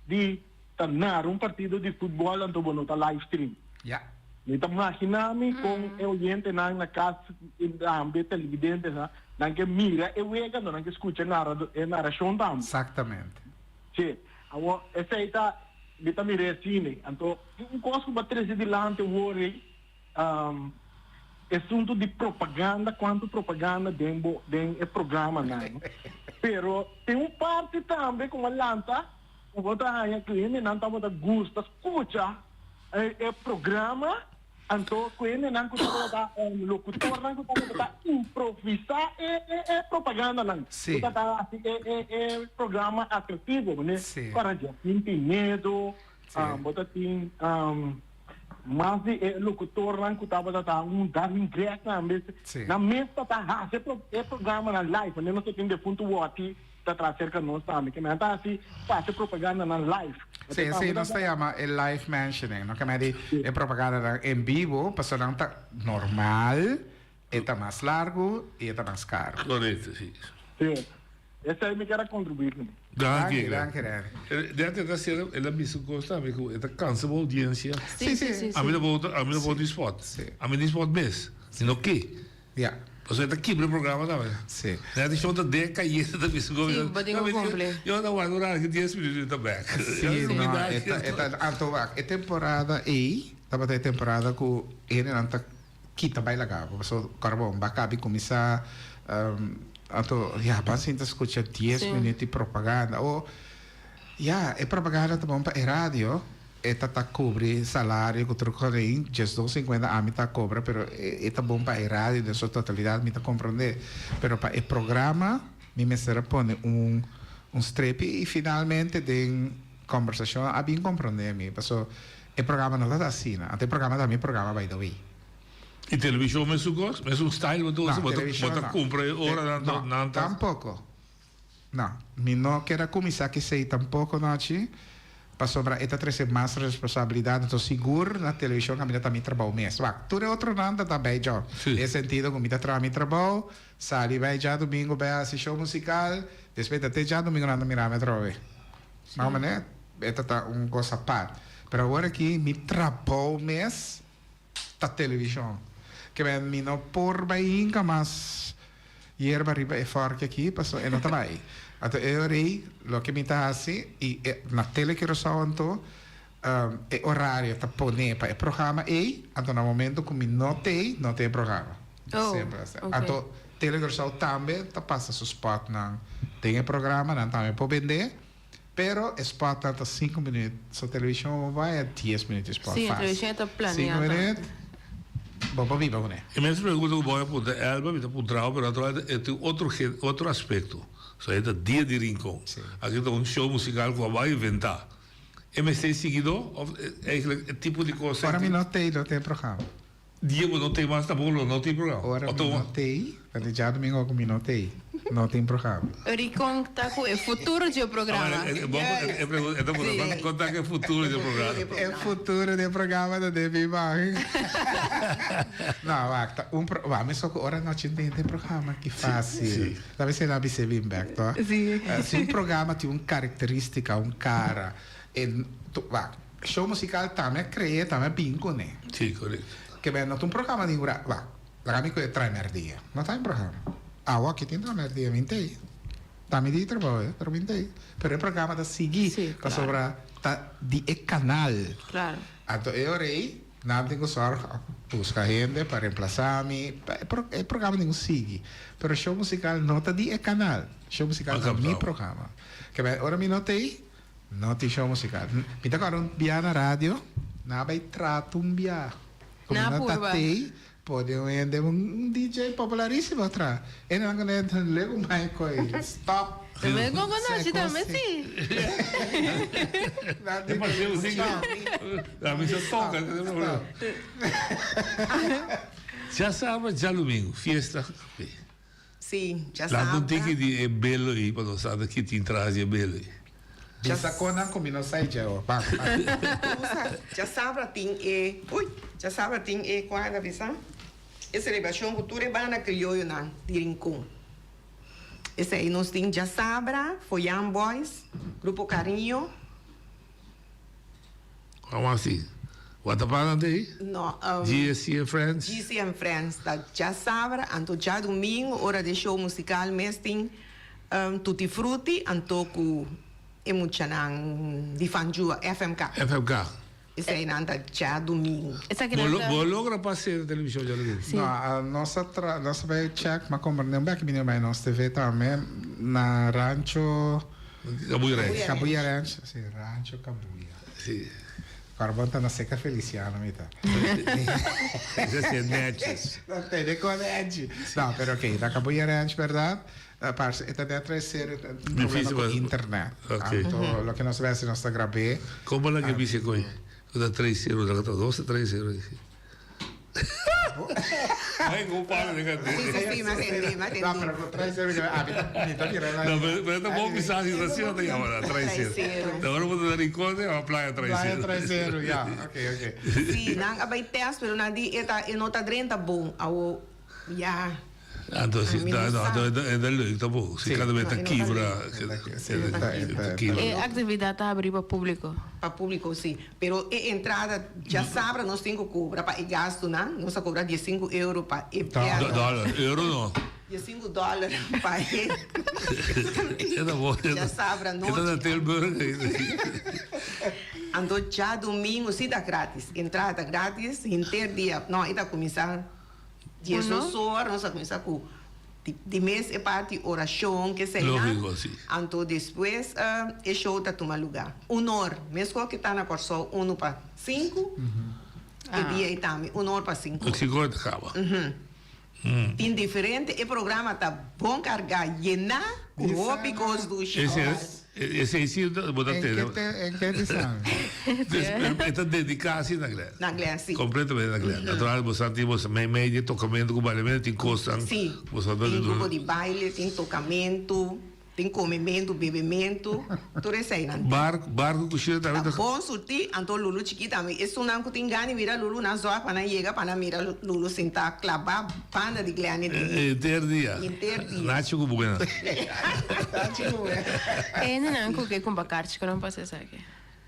de tornar partido de futebol então bom tá live stream. Yeah. Então imaginame com o oyente na casa da ambita televidente na que mira e wega não que escuta narração tam. Exatamente. Sim. Agora essa aí tá bita mira cine. Então um coisa para trazer de lante worry assunto de propaganda, quanto propaganda dentro do programa não. Pero tem parte também como lanta, o outra rainha cliente não tá muito gosta, escuta o programa, então cliente não tá locutor não tá improvisar é propaganda não. Sim. Tá assim é programa atrativo, né? Para já tem medo, bota tem mas o locutor não estava dar ingresso na mesa tá é programa na live não se tem de ponto aqui tá cerca nós também que não tá assim faz propaganda na live. Sim, não se chama el live mentioning, não que é propaganda em vivo, mas não tá normal, é mais largo e é mais caro. Correto, sim. Sim. Essa aí me quer contribuir. Danke. Dentro da cena, ela me gosta, ela cansa a audiência. Sim. A mim não vou spot. A mim spot mesmo. Sino que? Yeah. Você está aqui no programa também. Sim. Né, deixa eu dar 10 caídas da pessoa. Sim, pode cumprir. Eu não vou durar 10 minutos também. Sim, não, é temporada aí, estava a temporada que ele não está quita bem legal. So, caramba, bacana começar então, basta escutar 10 minutos de propaganda. Ou, é propaganda também para a rádio. Tá cobre salário que troca em just 250 a mim tá cobra, pero tá bom para a rádio de sua totalidade, me tá compreender. Pero para o programa, me será pone strep e finalmente de conversação a bem compreender me. Passo o programa não tá assim, até o programa também programa by the way. E televisão mesmo gosto, mesmo style, você compra ora não tampouco. Não, me não quero começar que sei tampouco noite. Para sobrar, esta traz mais responsabilidade, então seguro na televisão que a minha também trabalha mesmo. Tudo é outro nada também, já. É sentido que a minha trabalho, sai vai já domingo, vai assistir show musical, depois até já domingo não mirar me trabalho. Mas, né, esta tá coisa à parte. Mas agora aqui, me trabalho mesmo da televisão. Que me não por bem, mas hierba riba é forte aqui, passou, e não está bem. Então, eu orei, o que me está assim, e na tele que eu sou, então, é horário, está pondo para o programa, e, então, no momento que não tem programa. Sempre assim. Então, tele que eu sou também, está passa o spot, não tem programa, não também pode vender, pero o spot está 5 minutos, a televisão vai a 10 minutos, spot sim, a televisão está planeada. 5 minutos, vamos viver com ele. E mesmo pergunta que eu vou apontar, Elba me está apontando, pero tem outro aspecto. So, é dia de rincão. Aqui está show musical que vai inventar. MC seguido, é tipo de coisa. Agora me não tem programa. Diego não tem mais, tá bom, não tem programa. Agora me não tem, mas já domingo que me não tem programa. Rincão está com o futuro do programa. Vamos contar que é o futuro do programa. É o futuro do programa da Debbie Bang. Não, mas só que agora não tem programa que fácil. Talvez você não percebe bem, tá? Sim. Se programa tem uma característica, cara, show musical também cria, também bingo, né? Sim, correto. Que bem, não tem programa de ura, la amico é tramerdia. Não tem programa. Aqui tem tramerdia, mentei. Também de trabalho, pero mentei. Pero o programa da seguir, para sobrar de canal. Claro. Então eu orei, não tenho sorte, buscar gente para reemplazar-me. É programa de sigue. Pero show musical não está de canal. Show musical é meu programa. Que bem, agora me notei, não tem show musical. Me está agora via na rádio, não vai tratar via. Como não está Podiam vender DJ popularíssimo atrás. E não lego mais coisa. Stop. Também com nós também sim. É fazer o zinho. A missa toca, não tem problema. Já sabe, já domingo, fiesta. Sim, já Lá sabe. não tem que é belo aí, para nós saber que tem traje é belo aí. Já sacou na comida, sai já. Já sabe, tem já sabe, tem qual é a visão? Essa celebração cultura é banda crioulo na Tirincum. Esse aí nós temos Já Sabra, foi Young Boys, Grupo Carinho. Como assim? What about aí? No, GSC and Friends? GSC and Friends, da Já Sabra, anto já domingo, hora de show musical, mas tem Tutti Frutti, anto com emocionante di Fanjua, FMK. FMK. Esse aí nanda já domingo. Vou logo passar a televisão já domingo. Não, a nossa vai check, mas como não é que menino vai nossa TV também na Rancho Cabuya Rancho, sim, Rancho Cabuya. Sim. Agora tá na seca Feliciano, mita. Isso é netes. Não tem de conete. Não, pero ok, da Cabuya Rancho, verdade? Parce, esta dentro é ser problema com internet. Ok. Então, lo que nós vemos nós está gravando. Como é que você conhece? Da 3-0, da 2-3-0. Ai, compadre, Sim, mas entendi. Não, pero 3-0, não, mas tá bom pensar assim, assim não tem agora, 3-0. Agora vou dar em conta, é uma praia 3-0. Praia 3-0, já, ok. Sim, não, vai ter, pero não é nota 30 bom, já. Então, é da lei, tá bom. Se cada vez está quebra. É atividade está aberta para público? Para público, sim. Pero a entrada, já sabe, nós temos que cobrar para o gasto, não? Nós vamos cobrar €15 para o dólar, euro não. $5 para ele. É bom. Já sabe, não. É da Telburg. Então, já domingo, sim, está grátis. Entrada grátis, inteiro dia. Não, está começando. 10 horas, nós vamos começar com de mês é parte oração, que sei lá. Então, depois, o show está tomando lugar. Hora, mesmo que está na corso 1 para 5, e dia também, 1 para 5. 5 acaba. Tem diferente, o programa está bom carregar, llenar, com roupas do show. Esse aí sim, botar tela. Em que edição? Está dedicado assim na Glenn. Na Glenn, sim. Completamente na Glenn. Natural, você tem meio tocamento com baile, tem coisa. Sim. Tem grupo de baile, tem tocamento, tem comimento, bebimento, tudo isso aí, não? Barco, cochila também. Tá bom, surti, então Lulu chiquita também. Isso não que tem ganho, mira Lulu na zoa, para não chegar, para não mirar Lulu sentar, clavar, pana de Glenn. Inteiro dia. Nacho com buena. Não, que com bacarte, que não passa isso aqui.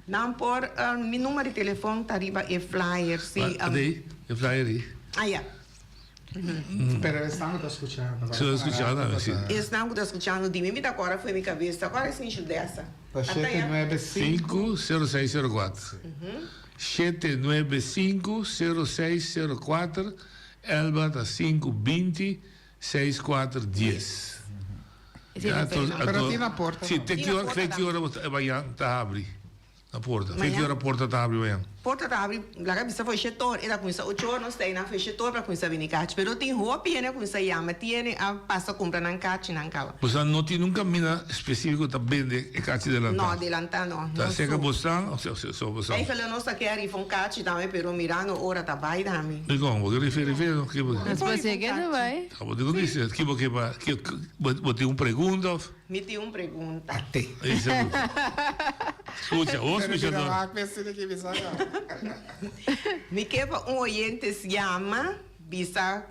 Não, por meu número de telefone está arriba, é flyer, sim. Cadê? É flyer aí. Já. Pero estamos escutando. Estou escutando, sim. Estamos escutando, de mim, agora foi minha cabeça, agora sim, dessa. 795-0604. 795-0604. Elba está 520-6410. Pero tem na porta. Sim, tem que hora amanhã está abre na porta. Tem que hora a porta está abre amanhã. Porta está abre, a cabeça foi setor, era começar 8 horas, nós tem na foi setor para começar a vir cá. Pero tem roupa, né, começar a chama, tem a passa comprar na caixa, na cava. Você não tem nunca mina específico para vender a caixa de lanterna? Não, de lanterna não. Tá chega bostão, só bostão. Aí falou nós aqui ari from caixa também, pero mirando hora tá vai também. E como, você refere que mas você que não vai? Acabou de dizer, que você pergunta. Me tem pergunta. Até. Escuta, ouça, me quebra oyente se chama Bisa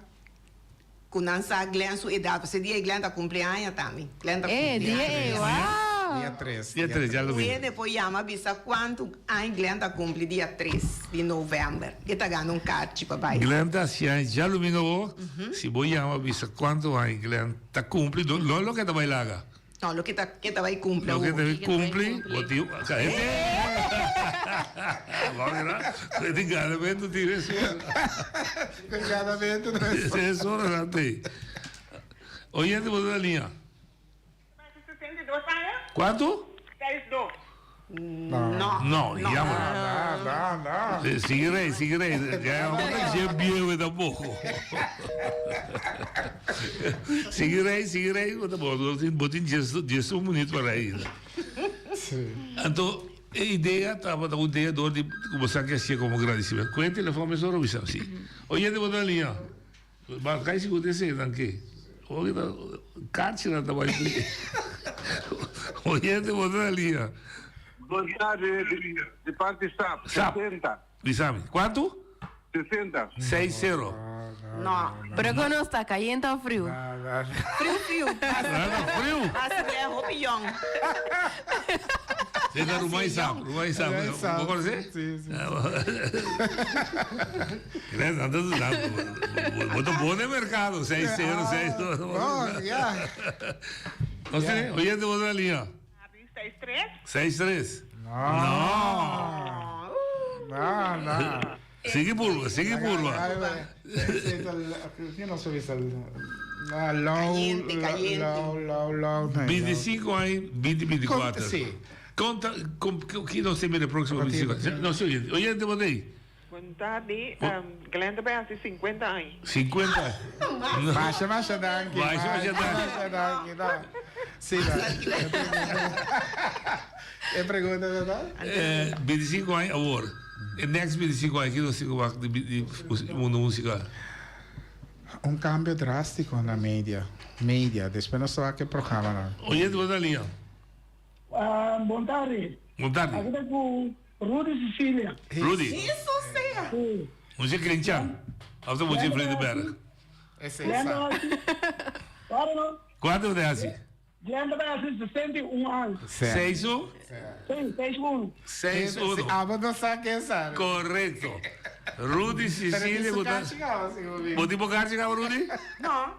Kunansa Glenn sua idade. Você dia Glenn tá cumpleaños também. Glenn tá cumpleaños. Uau! Dia 3. Dia 3, já lo vi. E depois chama Bisa quanto anos Glenn tá cumple dia 3 de novembro. E tá ganhando carte para baixo. Glenn tá já lo vi no. Se voi chama Bisa quanto anos Glenn tá cumple, não lo que tá bailaga. No, lo que te va a cumplir. Lo que te cumple, motivo. Guarda, ti garanto ti reso. Garanto reso ora te. Oyente por la línea. 62 años. ¿Cuánto? 62. No, jammer. Sigarei. Ja, want je bier da pouco. Sigarei, wat dan botin Jesus bonito para aí. Então, a ideia estava da ideia de começar a ser como agradecimento. Com o telefone só não bisa sim. Hoje de botar linha. Mas cai se acontecer não que. Hoje da carte na trabalho. Hoje de botar linha. Boa tarde, de parte SAP. 60. Bisami. Quanto? 60. 6-0. No. Pero que não está caliente ou frio? Frio. Frio? Assim é roupillon. Você está rumah Isam. Vou conhecer? Sim. Muito bom no mercado. 6-0, 6-2. Não sei, hoje de botar linha. 6-3? Não. Sigue curva. Io non so visto low. 25 aí, 24. Sì. Conta chi non sembra il prossimo 25. Non so io. Oye, te botei. Boa tarde. Glenn também há 50 anos. 50? Baixa, danke. Sì, E pergunta, verdade? 25 anos, agora. E next 25 anos, que não se coloca de mundo musical? Un cambio drastico na media. Depois não so che programma. Oye, tu da linha. Boa tarde. Aqui está com Rudy Sicília. Rudy? Isso, sim. Você é crente? Você pode ir frente para. Esse Quanto é assim? Glenn também há 61 anos. 6-1? Sim, 6-1. 6-1. Ah, mas não sabe quem sabe. Correto. Rudy Sicília. Você pode chegar, Rudy? Não.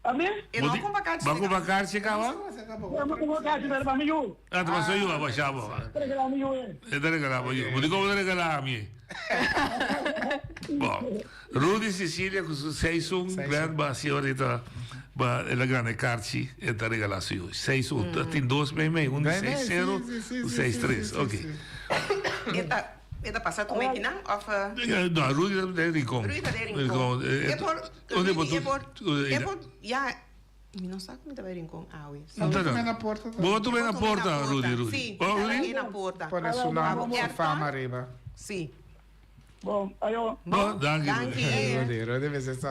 A mim? Eu não como bacate. Vai com bacate chegar lá? Eu não como bacate, mas me ajuda. Ah, tu passou eu, abaixava. Regalar me ajuda. Eu te regalava eu. Você como regalar a mim? Bom, Rudy Sicília com 6-1, grande senhorita. La grande carte e te regalasse io. 6-1, tem dois bem meio, de 6-0, 6-3, ok. E da passar também aqui, não? Não, Rudy é Rincon. Não sabe como está Rincon? Não também na porta. Boto bem na porta, Rudy. Sim, na porta. Põe su nome, su fama arriba. Sim. Bom, aí eu... Bom, danke. Rudy deve ser só.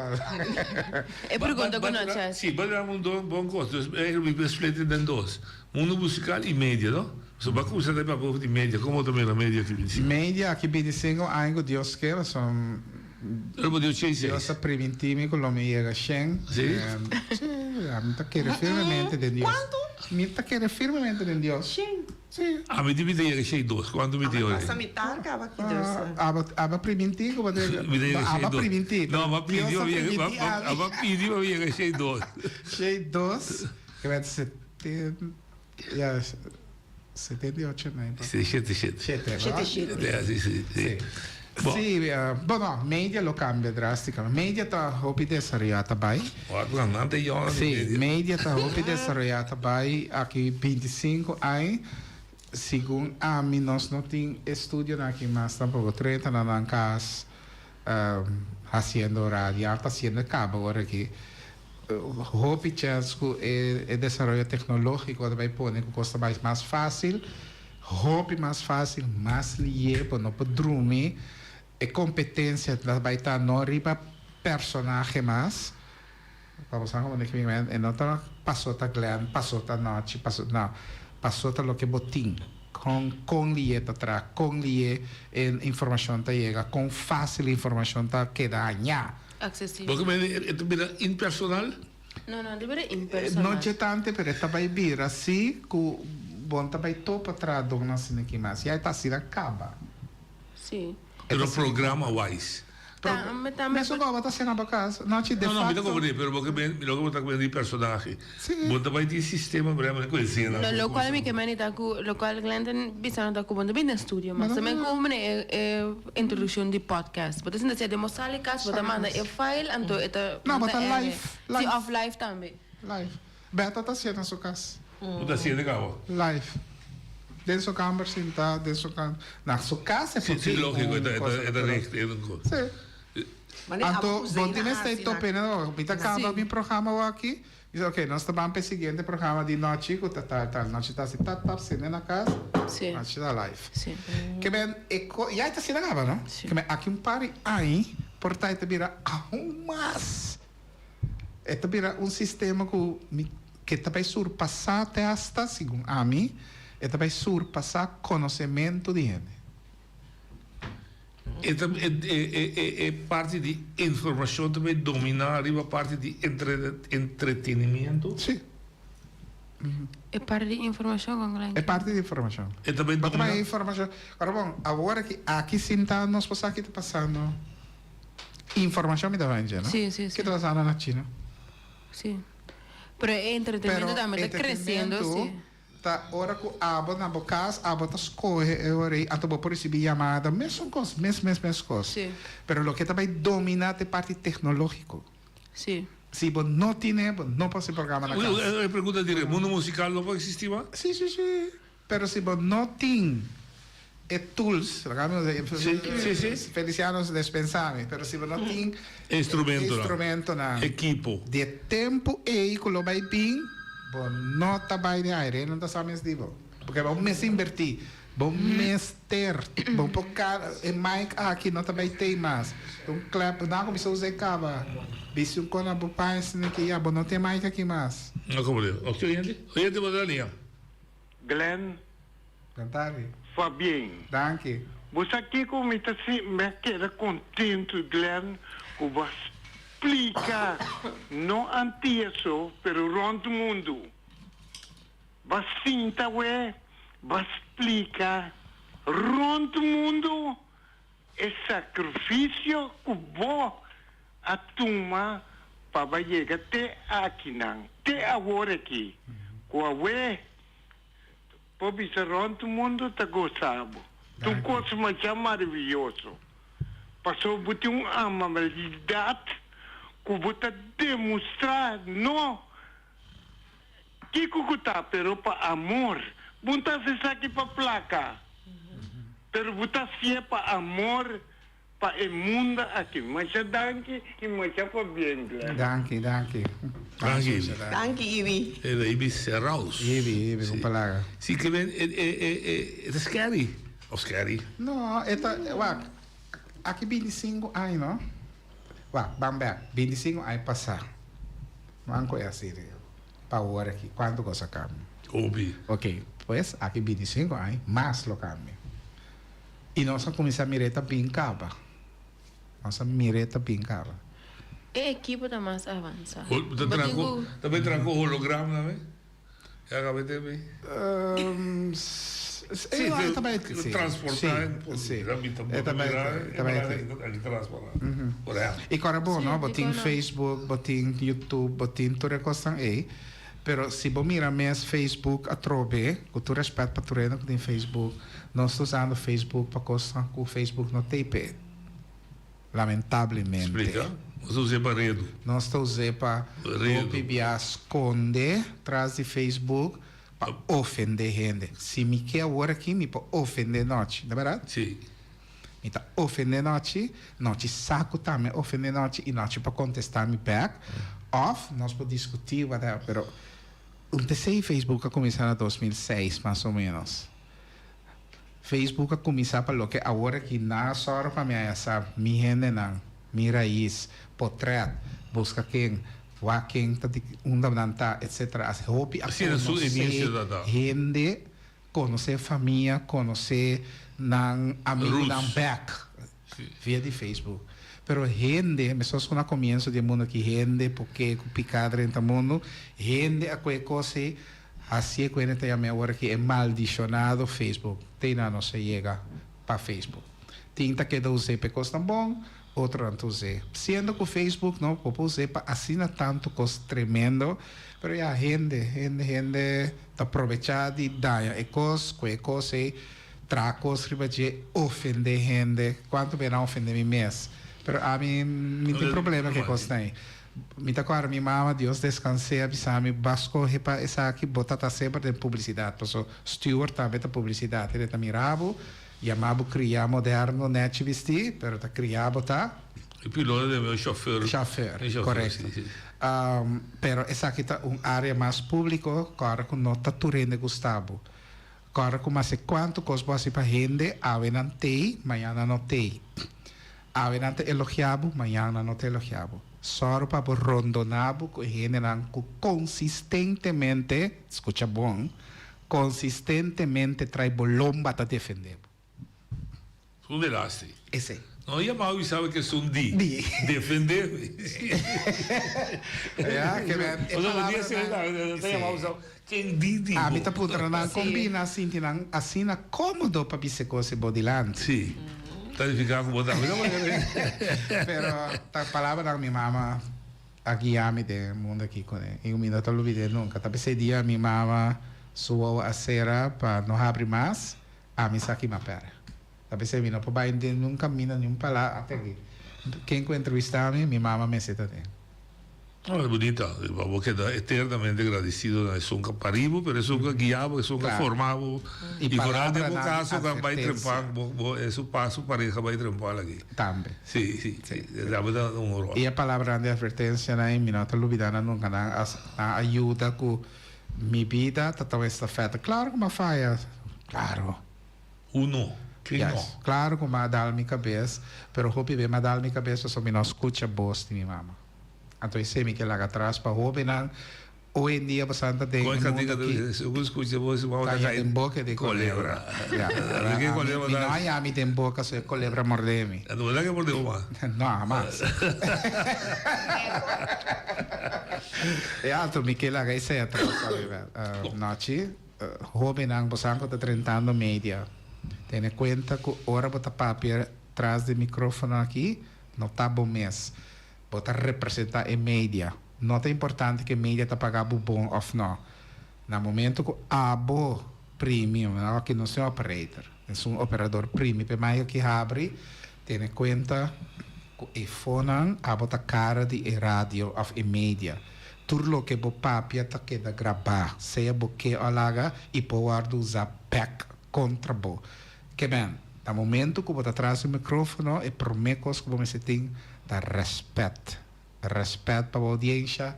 E pergunta com nós. Sim, mas é um bom gosto. É split in dois. Mundo musical e média, não? So, ma cosa deve proprio di media? Come também a media che vinci? Media che vinci anche Dios che sono Dios preventivi con l'uomo che scende. Sì. Mi tacchere firmemente di Dios. Quanto? Mi tacchere firmemente di Dios. Sì. Ah, mi devi dire che sei due. Quanto mi dici? Passa metà acaba aqui Deus. Aba preventivo, aba preventivo. No, ma pedivo via che sei due. Sei due. Che va 78 né? Sì, 7. Sì. Sì. Sì, no, media lo cambia drasticamente. Media ta hopite sarriata bai. Sì, media ta hopite sarriata bai aqui 25 anni. Segundo a mim nós não tem estudo aqui, mas tampouco 30 na casa fazendo rádio, fazendo cabo agora aqui. Hope chance que o desenvolvimento tecnológico vai pôr que custa mais fácil, hope mais fácil, mais lié para não dormir, e competência vai estar não riba personagem mais. Vamos falar como é que e não tá passou tá Glenn, passou tá noite, passou tá lo que botim com lié tá tra, com lié informação tá chega, com fácil informação tá queda anha. Accessível. Porque é impersonal? Não, deve ser impersonal. Não é tanto, mas está bem vir assim, que bom está bem topa atrás do nosso aqui mais. E aí está assim, acaba. Sim. É o programa wise. Mas o Boba está sendo para casa. Não, te não, me dá como dizer, porque me logo está com personagem. Bota vai ter sistema para me conhecer. Lo qual mi che mani ta ku lo qual glenden bisogna da ku bando bin studio, ma também como né introdução de podcast. Bota se de mostrar caso, bota manda e file anto eta. Não, bota live. Sim, off live também. Live. Beta está sendo na sua casa. Bota sendo legal. Live. dentro sua câmara sentar, dentro sua câmara. Na sua casa é Sim, lógico, é da resto. Sim. Então, bom time está topendo, me acaba meu programa aqui. Diz, ok, nós estamos para o seguinte programa de noite, que tá noite está assim, tá sendo na casa. Sim. Noite da live. Sim. Que bem, e aí está sendo acaba, não? Sim. Que bem, aqui pare aí, por tá te vira mais. É te vira sistema que também surpassar até hasta, segundo a mim, é também surpassar conhecimento de gente. É parte de informação também dominar a parte de entretenimento. Sim. É parte de informação, Glenn. É parte de informação. É também dominar. Informação. Agora, bom, agora que aqui sentado, nós podemos aqui passando informação me dá não? Sim. Que está passando na China? Sim. Pero é entretenimento também está crescendo, sim. Tá, hora que abo na boca, abo tá escorre, eu orei, até vou receber chamada, mesmo coisa. Sim. Pero lo que também domina é parte tecnológica. Sim. Se você não tem, não pode ser programa na casa. Eu pergunto direto, mundo musical não pode existir mais? Sim. Pero se você não tem tools, Felicianos dispensados, pero se você não tem instrumento na equipo de tempo e que lo vai bem, não está bem de aire, não está sabendo de bom. Porque vamos invertir, vamos ter, vamos focar em mic aqui, não está bem ter mais. Um clap, não começou a usar cava. Bicho com a bopa, que já, não tem mic aqui mais. Não compreendo. Oyente, vou dar a linha. Glenn. Cantare. Fabian. Danke. Você aqui como está se me queda contente, Glenn, que você explica, não antieso, pero rondo mundo. Você sinta, você explica, rondo mundo, é sacrifício que você atuma para chegar até aqui, até agora aqui. Com você, pode ser rondo mundo, está gostando. Tu coisa mais maravilhoso. Passou a ter uma amabilidade que você demonstrar, não. Que está, pero para amor. Você se aqui para placa. Pero você se para amor, para o mundo aqui. Mas é danke e mas é para bem, Danke. Danke, Ibi. É da Ibi Serraus. Ibi, com palavra. Sim, que bem, é scary. Ou scary? Não, aqui 25 anos, não? Bambé, 25 anos passar. Não conhece, para o hora aqui, quanto coisa cambia? Ok, pois aqui 25 anos, mais lo cambia. E nós começamos a mireta bem caba. É equipe da mais avançada. Também trancou holograma, não é? É a gaveta bem? Sim, também transportar. Sim. Também transportar. E agora bom, não? Botem Facebook, botem YouTube, botem toda a coisa aí. Pero se você mira mesmo Facebook a trobe, com todo respeito para tudo que tem Facebook, nós estamos usando Facebook para coisa que o Facebook não tem pé. Lamentavelmente. Explica. Nós usamos para redo. Nós estamos usando para esconder atrás de Facebook para ofender gente. Se me quer agora aqui, me pode ofender noite, não é verdade? Sim. Me está ofendendo noite saco também, ofender noite e noite para contestar me back. Off, nós podemos discutir, whatever, pero Facebook a começar em 2006, mais ou menos. Facebook a começar para o que agora que na só para mim essa minha gente não, minha raiz, portrait, busca quem tá nanta, etc. As hobby a conhecer gente, conhecer família, conhecer nan amigo nan back via de Facebook. Pero gente, pessoas que no comienzo de mundo que gente, porque picadre en mundo, gente a qualquer coisa, assim é que eu tenho agora que é maldicionado Facebook. Tem não se chega para Facebook. Tinta que eu usei para coisa bom, outro não usei. Sendo que o Facebook não pode usar para assinar tanto coisa tremendo, pero a gente está aprovechando de dar e coisa, qualquer coisa, tracos, riba de ofender gente, quanto verá ofender mim mesmo. Pero a mim não tem problema que coisa tem. me acordo minha mama, Deus descanse, bisami basco repa essa aqui botata sempre de publicidade, porque Stewart também da publicidade, ele também rabo, chamava criar moderno net vestir, pero tá criar botar. E pilota é meu chauffeur. Chauffeur, correto. Pero essa aqui tá área mais pública, agora com nota turende Gustavo. Agora com mais quanto cosbo assim para gente, amanhã tem, amanhã não tem. Amanhã te elogiabo, amanhã não te elogiabo. Só para rondonabo com gente não consistentemente, escuta bom, consistentemente trai bolomba para defender. Fundelaste. Esse. Não ia mal e sabe que é um defender. Quem diz? A mim tá puta não combina assim, não assim na cômodo para você coisa bodilante. Sim. Tá de ficar com botar. Pero a palavra da minha mama aqui a mim de mundo aqui com ele. Eu me não tô olvidando nunca. Tá esse dia minha mama suou a cera para não abrir mais. A mim aqui uma pera. Tapi saya minum pemain dia nunca mina nenhum pala até aqui. Quem que entrevistava minha mama me cita tem. É bonita. Vamos quedar eternamente agradecido. É um caparibo, mas é um guiado, é um formado. E fora de um caso que vai trepar, é um passo para que vai trepar aqui. Também. Sim. Dá para dar horror. E a palavra de advertência na minha nota lubidana nunca na ajuda com minha vida, toda esta festa. Claro que uma falha. Claro. Uno. Yes. Claro que me dá minha cabeça, pero hope bem me dá minha cabeça só me não escuta voz de minha mama. Então eu sei que lá atrás para hope não hoje em dia bastante tem eu escuto a voz tem boca de colebra. Não há me tem boca só colebra morde me. A verdade que mordeu mais. Não, mais. É alto Michela que isso é atrás, noite. Hope não bastante tá trentando média. Tenha conta que ora bota papel atrás do microfone aqui, não está bom mês. Bota representar a média. Não é importante que a média está pagando bom ou não. No momento que abo premium, que não é um operator, é um operador premium, para mais que abre, tenha conta que o fone bota cara de rádio ou a média. Tudo o que o papel está queda gravar, seja o que alaga e pode usar pack contra o que bem, no momento que você atrás do microfone, é por mim que você tem da respeito para a audiência,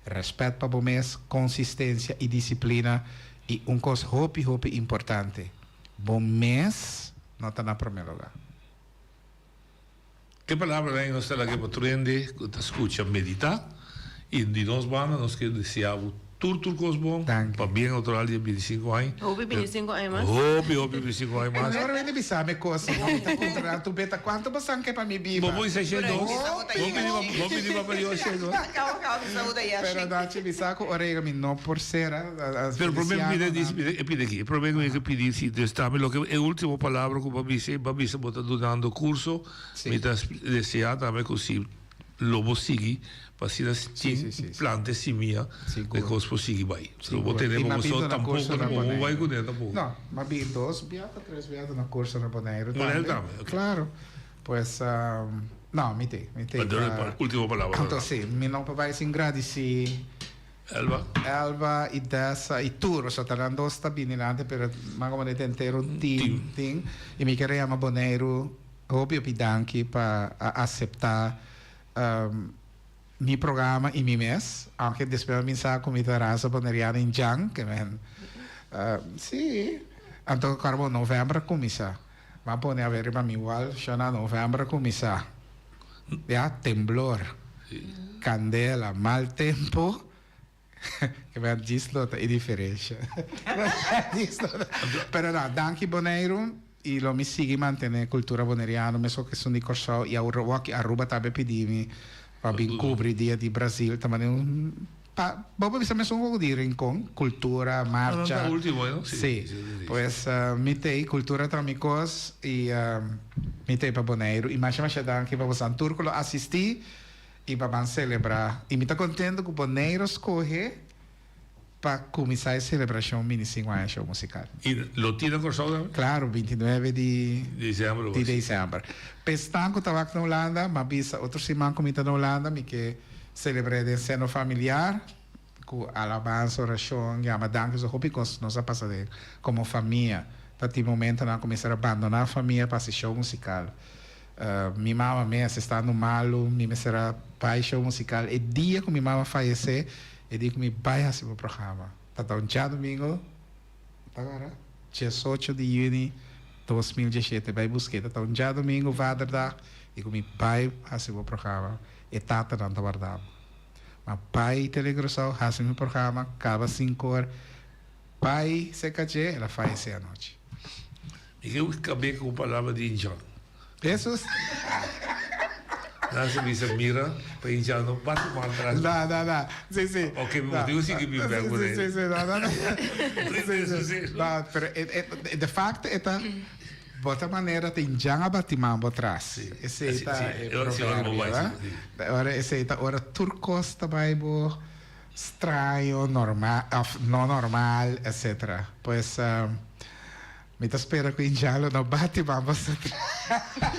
respeito para o mês, consistência e disciplina e coisa hope importante, bom mês não está na primeiro lugar. Que palavra aí nós temos que aprender, que escuta meditar e de nós vamos que deseamos tudo bom, para bem natural de 25 anos. Houve 25 anos mais? Houve 25 anos mais. Agora vem de saber coisa, tu beta quanto você quer para me viver? Vamos ir cheio Vamos pedir para eu cheio Calma, saúde aí. Pero da te bisaco orégami não por ser. Pero o problema é pedir aqui. O problema é que pedir se testame lo que é a última palavra que babisa bota dando curso, me está deseando também que se lobo sigue para se as plantas simia que coisa possível vai. Lobo temos só tampouco não vai com tampouco. Não, mas vi 2 viadas, 3 viadas na curso na Bonaire também. Claro. Pues não, me tem. Última palavra. Então sim, me não vai se agradecer. Elba e dessa e tudo, só tá dando stabilidade per ma come intero un team e mi chiama Bonaire, ovvio pidanchi para aceitar mi programa e mi mês, anche depois me sa come terasa boneriana in Jang, que men sì, então carbo novembro começa, ma pone avere ma mi igual, shana novembro começa, ya temblor, candela, mal tempo, que men gislota e differenza, però no, danki Bonaire e lo mi sigue mantenere cultura boneriana, me so che sono di corso e a Ruba tabe pedimi para bem cobrir dia de Brasil também Bobo bisa me sono dire in con cultura marcha último no sí pues mitei cultura tramicos e mitei para Bonaire e mais anche para San Turco assisti e para celebrar e me tá contento que Bonaire escolhe para começar a celebração mini 5 anos show musical. E lo tiene corso? Claro, 29 de dezembro. Pestanco estava na Holanda, mas bisa outro semana comita na Holanda, me que celebrare de seno familiar, com alabança, oração, e danke so hopi cos nós a passar como família. Tati momento nós começar a abandonar a família para assistir show musical. Minha mãe mesmo está no malo, minha será pai show musical. E dia que minha mãe falecer, eu digo que meu pai assiste o programa. Tá um dia domingo, agora, dia 8 de junho 2017, vai buscar. Tá um dia domingo, vaderdag, e com meu pai assiste o programa. E tata não tá guardado. Mas pai telegrosal assiste o programa, acaba 5 horas. Pai se cachê, ela falece à noite. E eu acabei com a palavra de Indian. Jesus? Não, se me mira, para Indian não bate mal atrás. Não. Sim. Ok, meu Deus, sim que me pego por ele. Sim, não. De facto, é bota maneira tem já abatimento atrás. Esse é o problema. Agora esse é ora turcos também bo estranho, normal, não normal, etc. Pois me espero que Indiano não bate vamos.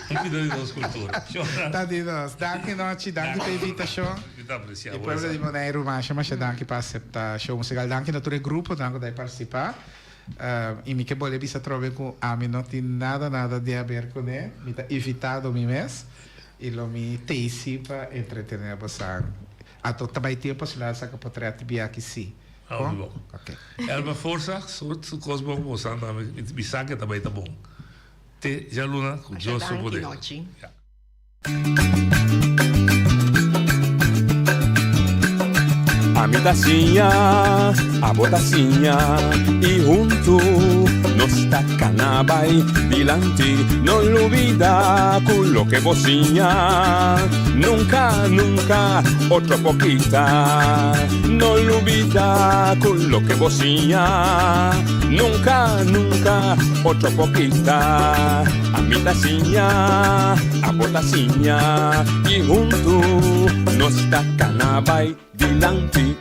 Cuidado de nossa cultura. Tá de nós. Danke noite, danke pela invitação. E o povo de Bonaire, mas danke para aceitar show musical. Danke na tua grupo, danke de participar. E me que boleh bisa trovar com a mim não tem nada de a ver com ele. Me tá evitado me mês e lo me teisi para entretener a você. Ato também tempo se lá saca portrait bia aqui sim. Bom. Ok. Elba força, sorte coisa bom você anda me saca também tá bom. Te já Luna, com Josso poder. A mi tacinha, a botacinha e junto nos tacanabay dilante, no olvida con lo que vocinha. Nunca, otro poquita, no olvida con lo que vocinha. Nunca, otro poquita. A mi tacinha, a botacinha y junto nos tacanabay dilante.